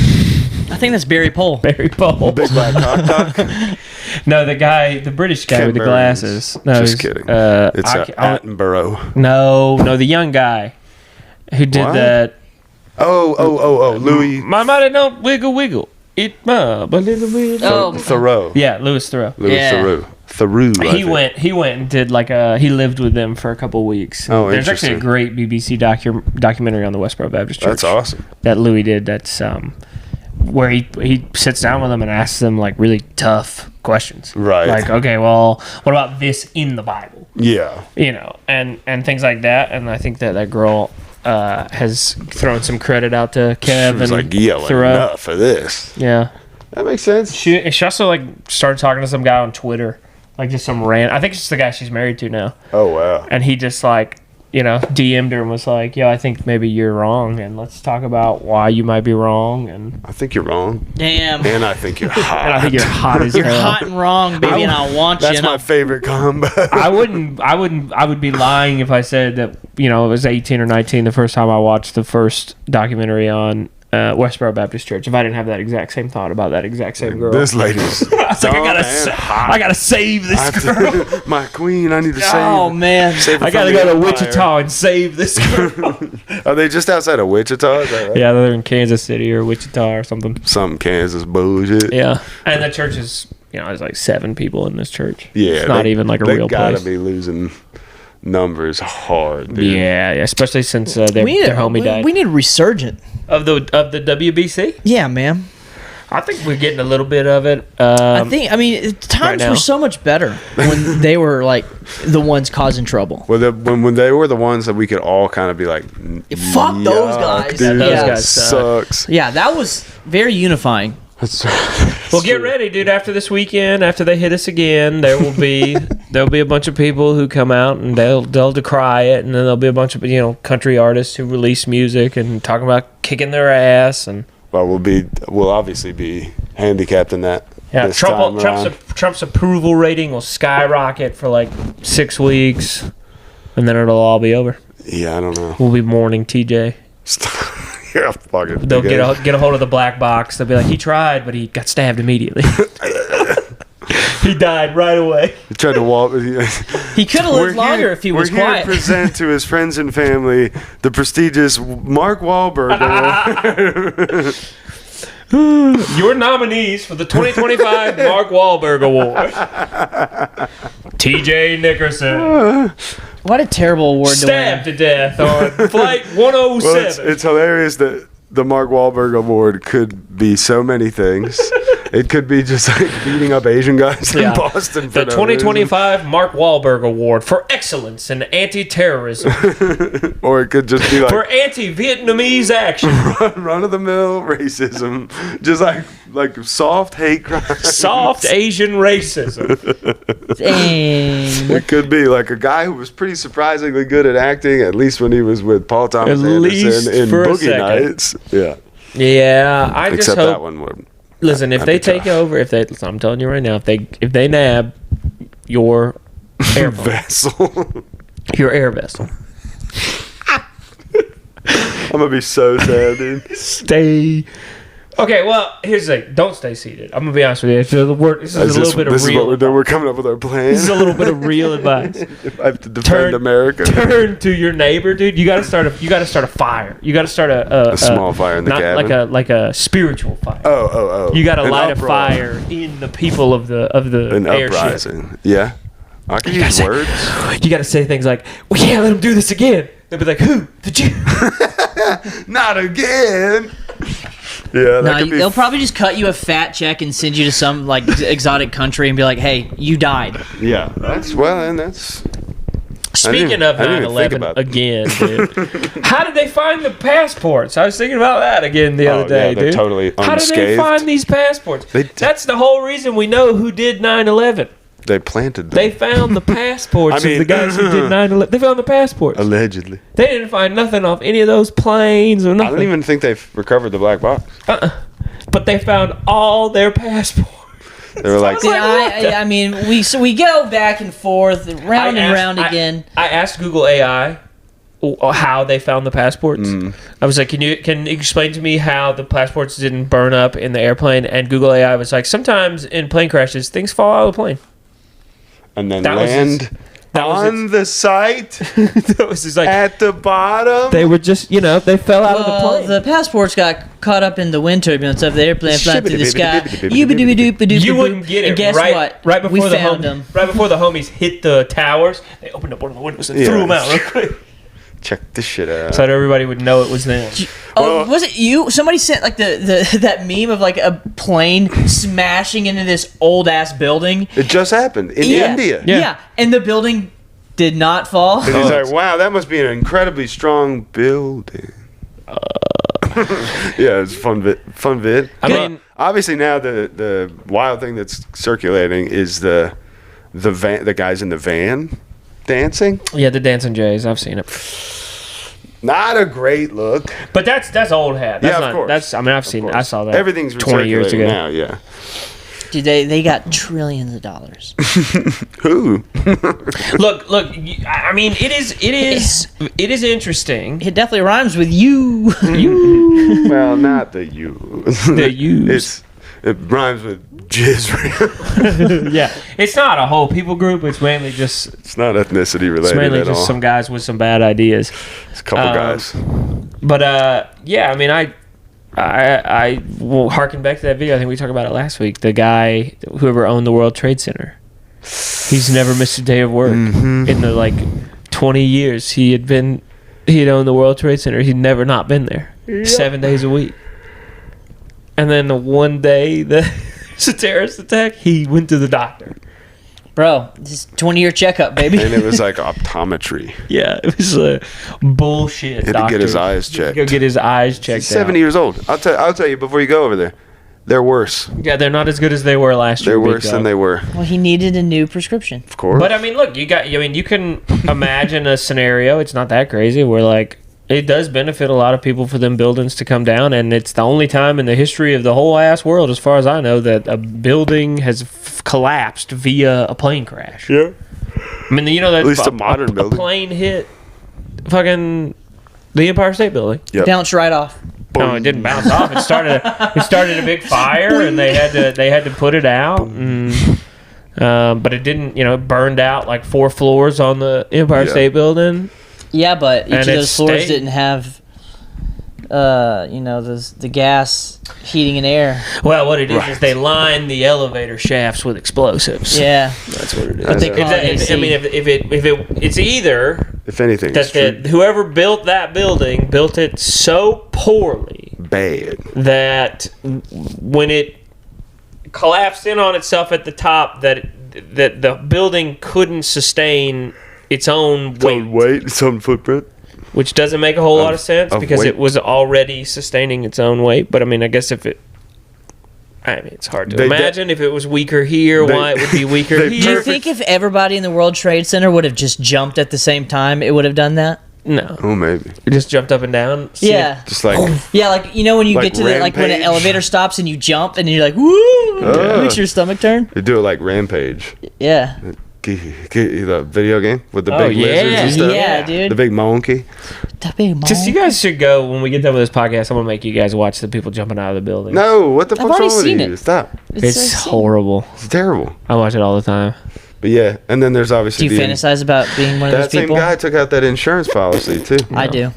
I think that's Barry Pole. Barry Pole. Big Black Cock doc? No, the British guy Ken with the Burns. glasses. No, Just kidding. It's Attenborough. No, the young guy who did What? that. Oh, Louis. My mighty don't wiggle. It but a little bit. Thoreau. Yeah, Louis Theroux. Theroux. He went and did he lived with them for a couple of weeks. Oh, There's actually a great BBC documentary on the Westboro Baptist Church. That's awesome. That Louis did. That's where he sits down with them and asks them like really tough questions. Right. Like, okay, well, what about this in the Bible? Yeah. You know, and things like that. And I think that girl has thrown some credit out to Kev. She was and like, yelling Thoreau. enough of this. Yeah. That makes sense. She also like started talking to some guy on Twitter, like just some I think it's just the guy she's married to now. Oh, wow. And he just like, DM'd her and was like, "Yo, I think maybe you're wrong, and let's talk about why you might be wrong." And I think you're wrong. Damn. And I think you're hot. and I think you're hot as You're hell. hot and wrong, baby, and I want you. That's my favorite combo. I would be lying if I said that, it was 18 or 19 the first time I watched the first documentary on Westboro Baptist Church, if I didn't have that exact same thought about that exact same girl. This lady's I was like, I gotta save this girl. My queen, I need to save her. Oh, man. Save her I gotta from the go to empire. Wichita and save this girl. Are they just outside of Wichita? Is that right? Yeah, they're in Kansas City or Wichita or something. Some Kansas bullshit. Yeah, and the church is, there's like 7 people in this church. Yeah. It's not even like a real They gotta place. be losing numbers hard, dude. Yeah, especially since their homie died. We need a resurgent. Of the WBC? Yeah, man. I think we're getting a little bit of it. Times right now. were so much better when they were like the ones causing trouble. Well, when they were the ones that we could all kind of be like, Fuck those guys. Dude, Yeah, those that guys sucks. Yeah, that was very unifying. Well, get ready, dude. After this weekend, after they hit us again, there'll be a bunch of people who come out and they'll decry it, and then there'll be a bunch of country artists who release music and talk about kicking their ass. And Well, we'll obviously be handicapped in that. yeah, this time around. Trump's approval rating will skyrocket for like 6 weeks, and then it'll all be over. Yeah, I don't know. We'll be mourning TJ. You're a fucking. They'll big get a hold of the black box. They'll be like, he tried, but he got stabbed immediately. He died right away. He tried to walk. He could have lived longer if he was We're here quiet. to present to his friends and family the prestigious Mark Wahlberg Award. Your nominees for the 2025 Mark Wahlberg Award. TJ Nickerson. What a terrible award Stabbed to win. to death on Flight 107. Well, it's hilarious that the Mark Wahlberg Award could be so many things. It could be just like beating up Asian guys in Boston. The 2025 Mark Wahlberg Award for excellence in anti-terrorism. Or it could just be like For anti-Vietnamese action. run-of-the-mill racism. Just like soft hate crimes. Soft Asian racism. Dang. It could be like a guy who was pretty surprisingly good at acting, at least when he was with Paul Thomas At least Anderson in for a Boogie second. Nights. Yeah. Yeah, I just Except hope. that one would. Listen, if they take over, I'm telling you right now, if they nab your air Vessel. your air vessel, I'm gonna be so sad, dude. stay. Okay, well, here's the thing. Don't stay seated. I'm gonna be honest with you. This is a little bit of This is real. what we're doing. We're coming up with our plan. This is a little bit of real advice. If I have to defend America. Turn to your neighbor, dude. You gotta start a fire. You gotta start a small fire in the not cabin. like a spiritual fire. Oh. You gotta An light uproar. a fire in the people of the An airship. uprising. Yeah. I can use words. You gotta say things like, "We can't let him do this again." They'll be like, "Who? The Jew?" Not again. Yeah, that No, could be. they'll probably just cut you a fat check and send you to some like exotic country and be like, "Hey, you died." Yeah, that's Speaking of I didn't even think 9/11 about- again, dude. How did they find the passports? I was thinking about that again the other day, they're dude. totally How did they unscathed. find these passports? That's the whole reason we know who did 9/11. They planted them. They found the passports I mean, of the guys who did 9/11. They found the passports. Allegedly. They didn't find nothing off any of those planes or I nothing. don't even think they've recovered the black box. But they found all their passports. They were like, See, I mean, we go back and forth, round and round again. I asked Google AI how they found the passports. I was like, can you explain to me how the passports didn't burn up in the airplane? And Google AI was like, sometimes in plane crashes, things fall out of the plane. and then That was land on the site That was just like, at the bottom. they were just, they fell out of the Well, plane. the passports got caught up in the wind turbulence of the airplane flying through the sky. You wouldn't get it. And guess what? Right before we the found them. right before the homies hit the towers, they opened up one of the windows and threw them out real quick, Check this shit out. so that everybody would know it was them. Oh, Well- was it you? Somebody sent like the that meme of like a plane smashing into this old ass building. It just happened in India. Yeah, and the building did not fall. And he's like, wow, that must be an incredibly strong building. Yeah, it's a fun vid. I mean, Obviously now the wild thing that's circulating is the guys in the van dancing. yeah, the Dancing Jays. I've seen it, Not a great look. but that's old hat. That's Yeah, of not, course. That's I've seen. I saw that. Everything's 20 years ago. recirculating now. Yeah. Dude, they got trillions of dollars. Who? Look. I mean, it is interesting. It definitely rhymes with you. Well, not the you. The yous. It rhymes with jizz. Yeah, it's not a whole people group. It's mainly just It's not ethnicity it's related mainly at just all. some guys with some bad ideas. It's a couple guys. But yeah, I mean, I will harken back to that video. I think we talked about it last week. The guy, whoever owned the World Trade Center, he's never missed a day of work in the 20 years he had owned the World Trade Center. He'd never not been there. 7 days a week. And then the one day there's a terrorist attack, he went to the doctor. Bro, this 20-year checkup, baby. And it was like optometry. Yeah, it was bullshit. He had to get his eyes checked. Go get his eyes checked. He's 70 years old. I'll tell you before you go over there. They're worse. Yeah, they're not as good as they were last year. They're worse than they were. Well, he needed a new prescription. Of course. But I mean, look, you can imagine a scenario. It's not that crazy where it does benefit a lot of people for them buildings to come down, and it's the only time in the history of the whole ass world, as far as I know, that a building has collapsed via a plane crash. Yeah. I mean, that At least a modern building. A plane hit fucking the Empire State Building. Yep. Bounced right off. No, it didn't bounce off. It started a big fire, and they had to put it out. And, but it didn't. It burned out like 4 floors on the Empire State Building. Yeah, but each And of it those floors stayed. didn't have, the gas, heating, and air. Well, what it is they line the elevator shafts with explosives. Yeah. That's what it is. But they call it AC. I mean, it's either If anything, it's that whoever built that building built it so poorly bad. that when it collapsed in on itself at the top, that the building couldn't sustain its own weight, Its own footprint. which doesn't make a whole lot of sense of because weight. it was already sustaining its own weight. But I mean, I guess it's hard to imagine if it was weaker here, why it would be weaker they Do here. you think if everybody in the World Trade Center would have just jumped at the same time, it would have done that? No, Oh, maybe. it just jumped up and down. Yeah. Just like Yeah, like, when you Like get to when an Rampage? elevator stops and you jump and you're like, woo! Oh. Makes your stomach turn. they do it like Rampage. Yeah. The video game with the Oh, big yeah. lizards and stuff. Yeah, The dude. big monkey. Just you guys should go when we get done with this podcast. I'm gonna make you guys watch the people jumping out of the building. No, what the fuck's already wrong with seen you? it. Stop. It's horrible. It's terrible. I watch it all the time. But yeah, and then there's Do obviously you fantasize about being one of that those same people? guy took out that insurance policy too. I do.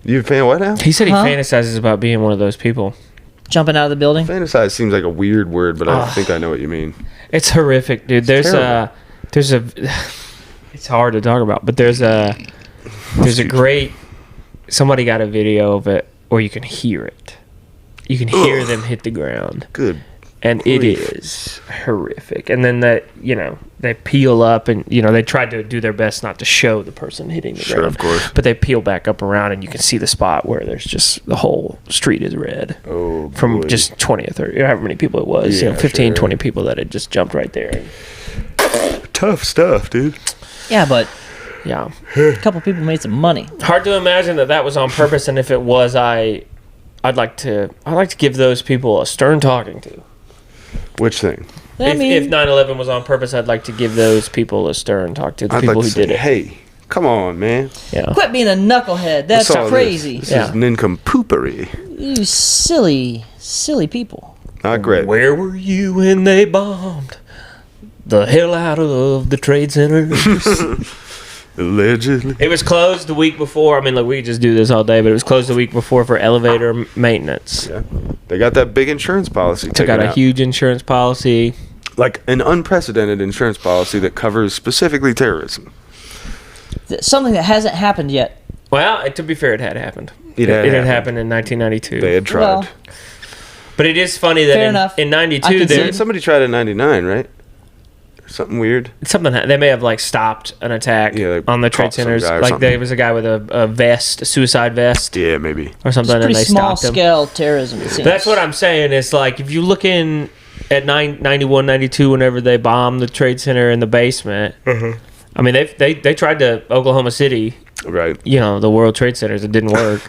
You fan what now? He said he Huh? fantasizes about being one of those people. Jumping out of the building? Fantasize seems like a weird word, but I think I know what you mean. It's horrific, dude. terrible. It's hard to talk about, but there's a great. Somebody got a video of it, or you can hear it. You can hear them hit the ground. Good. And it is horrific. And then they peel up and, they tried to do their best not to show the person hitting the ground. Sure, of course. But they peel back up around and you can see the spot where there's just the whole street is red. Oh, from boy. just 20 or 30, however many people it was. Yeah, 15, sure. 20 people that had just jumped right there. Tough stuff, dude. Yeah, but Yeah. a couple people made some money. Hard to imagine that was on purpose. And if it was, I'd like to give those people a stern talking to. Which thing? If 9/11 was on purpose, I'd like to give those people a stern talk to the I'd people like to who did say, it. hey, come on, man. Yeah. Quit being a knucklehead. That's What's all crazy. This Yeah. is nincompoopery. You silly, silly people. Not great. Where were you when they bombed the hell out of the trade center? Allegedly. It was closed the week before. I mean, look, we could just do this all day, but it was closed the week before for elevator maintenance. Yeah. They got that big insurance policy. Took out a huge insurance policy. Like an unprecedented insurance policy that covers specifically terrorism. Something that hasn't happened yet. Well, to be fair, it had happened. It It had had happened in 1992. They had tried. Well, But it is funny Fair that enough. in I 92, can see there it. Somebody tried in 99, right? Something weird. they may have like stopped an attack Yeah, they on the caught trade some centers. guy or Like something. there was a guy with a vest, a suicide vest, Yeah, maybe. or it's something, and pretty they small stopped him. scale terrorism. It seems. That's what I'm saying. Is like if you look in at 91, 92, whenever they bombed the trade center in the basement. I mean, they tried to Oklahoma City, Right. the World Trade Centers. It didn't work.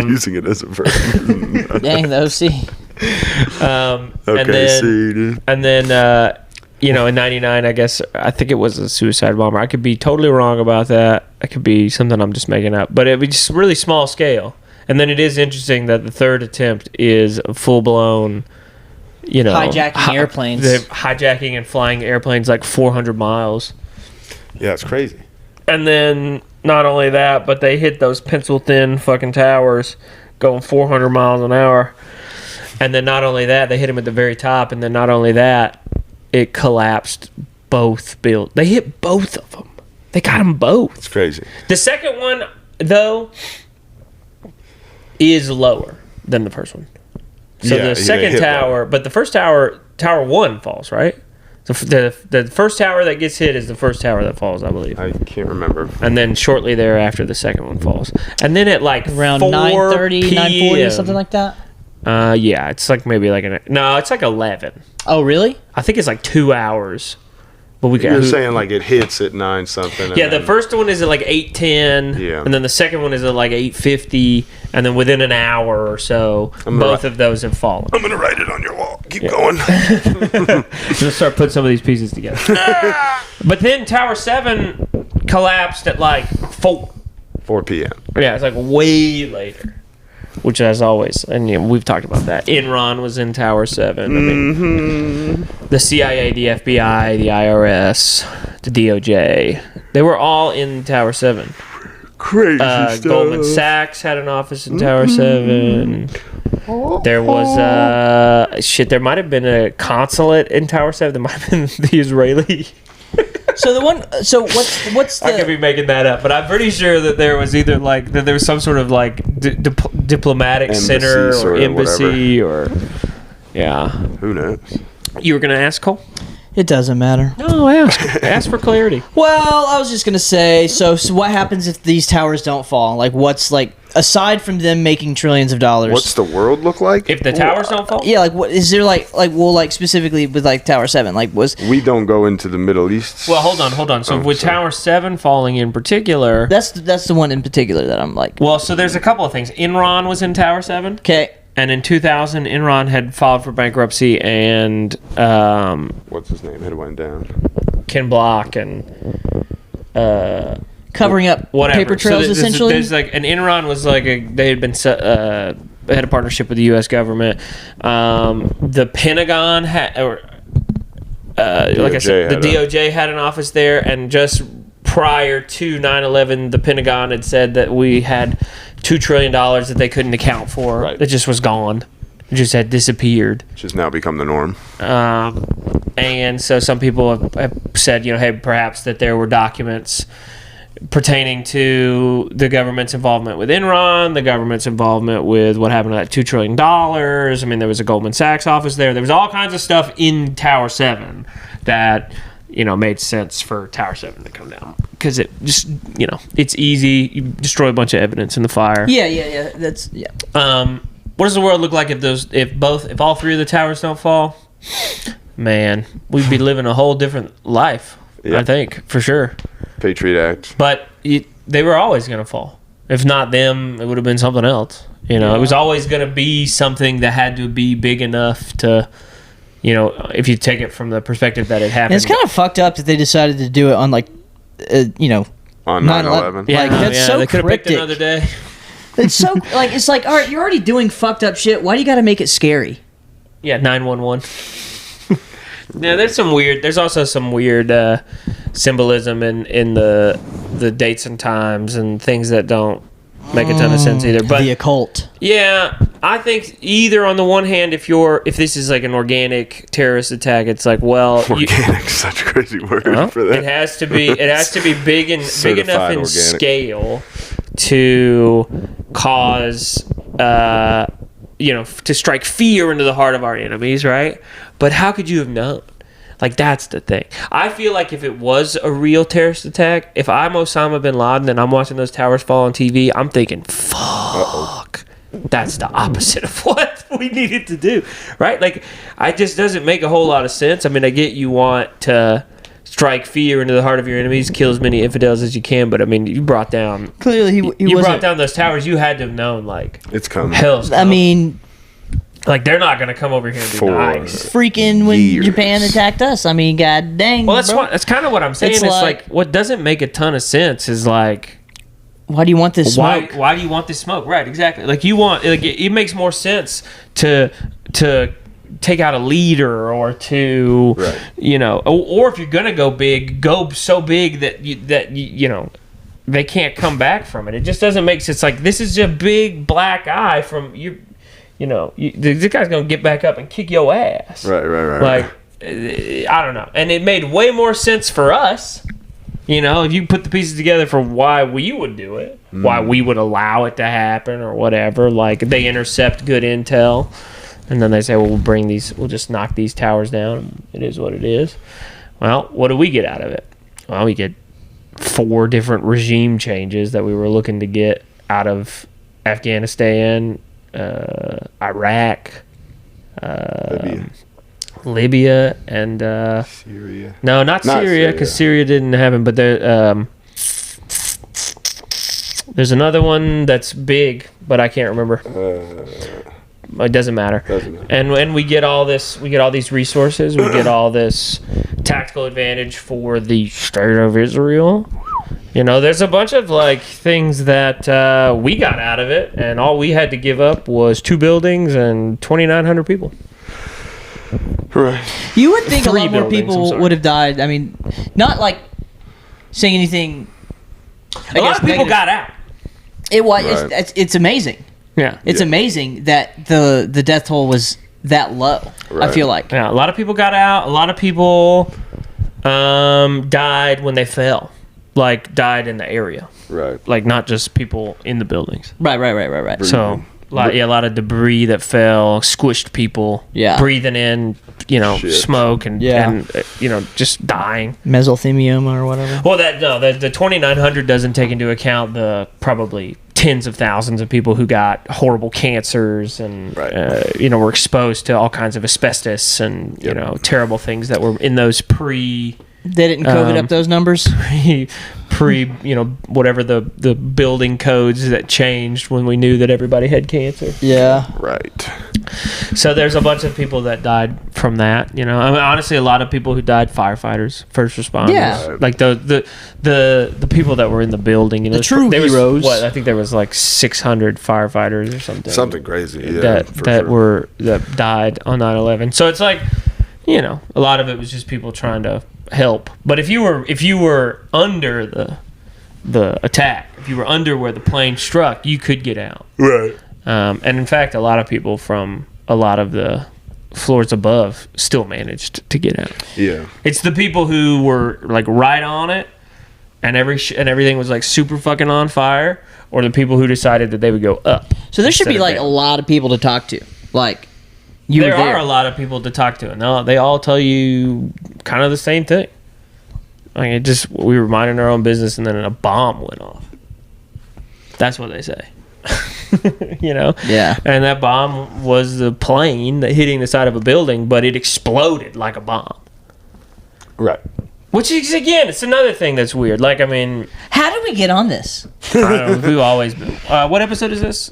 Using it as a verb. Dang, the OC. Okay, see, dude. And then, in 99, I think it was a suicide bomber. I could be totally wrong about that. It could be something I'm just making up. But it was just really small scale. And then it is interesting that the third attempt is a full-blown, Hijacking airplanes. They're hijacking and flying airplanes like 400 miles. Yeah, it's crazy. And then not only that, but they hit those pencil-thin fucking towers going 400 miles an hour. And then not only that, they hit them at the very top. And then not only that, it collapsed both buildings. They hit both of them. They got them both. It's crazy. The second one, though, is lower than the first one. So Yeah, the second hit tower, lower. but the first tower 1 falls, right? The first tower that gets hit is the first tower that falls, I believe. I can't remember. And then shortly thereafter, the second one falls. And then at like Around 4 9:30, 9:40, PM, something like that. Yeah, it's like maybe like it's like 11. Oh, really? I think it's like 2 hours. But we You're got saying like it hits at 9 something. and yeah, the then- first one is at like 8:10, Yeah. and then the second one is at like 8:50, and then within an hour or so, both of those have fallen. I'm gonna write it on your wall. Keep going. Let's start putting some of these pieces together. But then Tower 7 collapsed at like 4. 4 p.m. Yeah, it's like way later. Which, as always, and we've talked about that. Enron was in Tower 7. I mean, the CIA, the FBI, the IRS, the DOJ, they were all in Tower 7. Crazy stuff. Goldman Sachs had an office in Tower 7. There was there might have been a consulate in Tower 7. There might have been the Israeli. So what's I could the be making that up, but I'm pretty sure that there was either that there was some sort of like diplomatic Embassy center or sort of embassy or yeah. Who knows? You were gonna ask, Cole? It doesn't matter. No, ask for clarity. Well, I was just gonna say. So what happens if these towers don't fall? Like, what's like aside from them making trillions of dollars? What's the world look like? If the towers don't fall, Yeah, like what is there like specifically with like Tower 7? Like We don't go into the Middle East. well, hold on. So with sorry. Tower 7 falling in particular, that's the one in particular that I'm like, well, so there's a couple of things. Enron was in Tower 7. okay, And in 2000, Enron had filed for bankruptcy, and What's his name? It went down. Ken Block and covering up whatever paper trails there's essentially. like an Enron was like they had been had a partnership with the U.S. government. The Pentagon had, or like I said, the DOJ had an office there, and just prior to 9/11, the Pentagon had said that we had $2 trillion that they couldn't account for. Right. It just was gone. It just had disappeared. Which has now become the norm. And so some people have said, hey, perhaps that there were documents pertaining to the government's involvement with Enron, the government's involvement with what happened to that $2 trillion. I mean, there was a Goldman Sachs office there. There was all kinds of stuff in Tower 7 that, made sense for Tower 7 to come down. Because it just, it's easy. You destroy a bunch of evidence in the fire. Yeah. That's, yeah. What does the world look like if all three of the towers don't fall? Man, we'd be living a whole different life, I think, for sure. Patriot Act. But they were always going to fall. If not them, it would have been something else. It was always going to be something that had to be big enough to, if you take it from the perspective that it happened. And it's kind of fucked up that they decided to do it on, on 9/11. Yeah, that's so they could have picked cryptic. another day. It's so, it's like, all right, you're already doing fucked up shit. Why do you got to make it scary? Yeah, 911. Yeah, there's also some weird symbolism in the dates and times and things that don't make a ton of sense either. But the occult. Yeah, I think either on the one hand, if this is like an organic terrorist attack, it's like, well, organic, such a crazy word for that. It has to be big enough in organic scale to cause to strike fear into the heart of our enemies, right? But how could you have known? Like, that's the thing. I feel like if it was a real terrorist attack, if I'm Osama bin Laden and I'm watching those towers fall on TV, I'm thinking, fuck. That's the opposite of what we needed to do, right? Like, it just doesn't make a whole lot of sense. I mean, I get you want to strike fear into the heart of your enemies, kill as many infidels as you can, but I mean, you brought down... Clearly, you brought down those towers. You had to have known, like... It's coming. Hell's coming. I mean... Like, they're not going to come over here and be nice. Freaking when Japan attacked us. I mean, god dang. Well, that's kind of what I'm saying. It's like, what doesn't make a ton of sense is like... Why do you want this smoke? Why do you want this smoke? Right, exactly. Like, you want... Like, it makes more sense to take out a leader or to... Right. Or if you're going to go big, go so big that they can't come back from it. It just doesn't make sense. Like, this is a big black eye from... this guy's gonna get back up and kick your ass. Right. Like, I don't know. And it made way more sense for us. If you put the pieces together for why we would do it, why we would allow it to happen or whatever. Like, they intercept good intel, and then they say, well, we'll just knock these towers down. It is what it is. Well, what do we get out of it? Well, we get 4 different regime changes that we were looking to get out of Afghanistan, Iraq, Libya, and Syria. No, not Syria, because Syria didn't happen. But there's another one that's big, but I can't remember. It doesn't matter. And we get all this. We get all these resources. We get all this tactical advantage for the state of Israel. There's a bunch of things that we got out of it, and all we had to give up was 2 buildings and 2,900 people. Right. You would think a lot more buildings, people would have died. I mean, not saying anything. A lot of people got out. It was. Right. It's amazing. Yeah. It's amazing that the death toll was that low. Right. I feel like. Yeah. A lot of people got out. A lot of people died when they fell. Died in the area. Right. Not just people in the buildings. Right. So, a lot of debris that fell, squished people. Yeah. Breathing in, smoke and just dying. Mesothelioma or whatever. Well, the 2,900 doesn't take into account the probably tens of thousands of people who got horrible cancers and were exposed to all kinds of asbestos and terrible things that were in those They didn't COVID up those numbers? Whatever the building codes that changed when we knew that everybody had cancer. Yeah. Right. So there's a bunch of people that died from that. I mean, honestly, a lot of people who died, firefighters, first responders. Yeah. Like the people that were in the building. The true heroes. I think there was 600 firefighters or something. Something crazy. Yeah. That died on 9/11. So it's a lot of it was just people trying to help. But if you were under the attack, if you were under where the plane struck, you could get out. Right. And in fact, a lot of people from a lot of the floors above still managed to get out. Yeah. It's the people who were right on it and everything was like super fucking on fire, or the people who decided that they would go up. So there should be like a lot of people to talk to. Like there are a lot of people to talk to, and they all tell you kind of the same thing. Like we were minding our own business, and then a bomb went off. That's what they say. You know? Yeah. And that bomb was the plane that hitting the side of a building, but it exploded like a bomb. Right. Which is, again, it's another thing that's weird. Like, I mean... How did we get on this? I don't know. We've always been... what episode is this?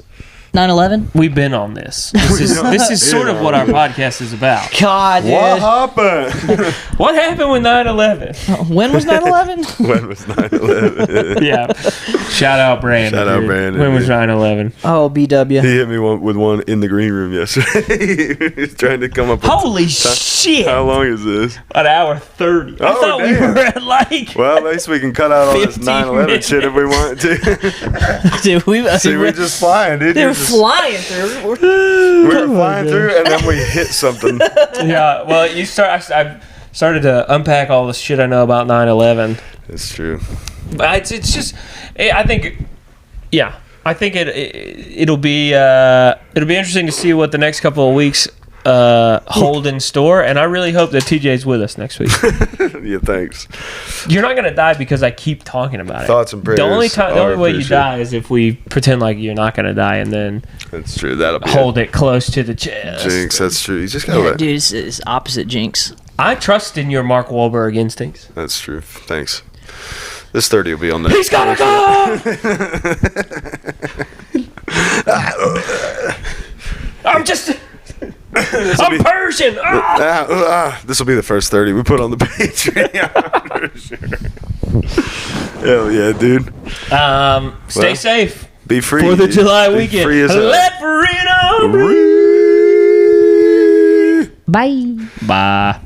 9/11? We've been on this. This is sort of what our podcast is about. God, dude. What happened? What happened with 9/11? When was 9/11? When was 9/11? Yeah. Shout out Brandon. Shout out dude. Brandon. When was 9/11? Oh, BW. He hit me with one in the green room yesterday. He's trying to come up with... Holy shit! How long is this? An hour 30. I thought we damn. were at like... Well, at least we can cut out all this 15 9/11 shit if we want to. Dude, We're just flying, dude. They were flying through. We were flying through, and then we hit something. Yeah, well, I started to unpack all the shit I know about 9/11. It's true. But it's just, I think, yeah, I think it'll be interesting to see what the next couple of weeks hold in store, and I really hope that TJ's with us next week. Yeah, thanks. You're not gonna die because I keep talking about it. Thoughts and prayers. The only way you die is if we pretend like you're not gonna die, and then that's true. That'll be hold it close to the chest. Jinx, that's true. You just gotta dude, it's opposite Jinx. I trust in your Mark Wahlberg instincts. That's true. Thanks. This 30 will be on that. He's gotta go. I'm Persian. This will be the first 30 we put on the Patreon for sure. Hell yeah, dude. Stay safe. Be free. 4th of July Be weekend. free as Let freedom. Bye. Bye.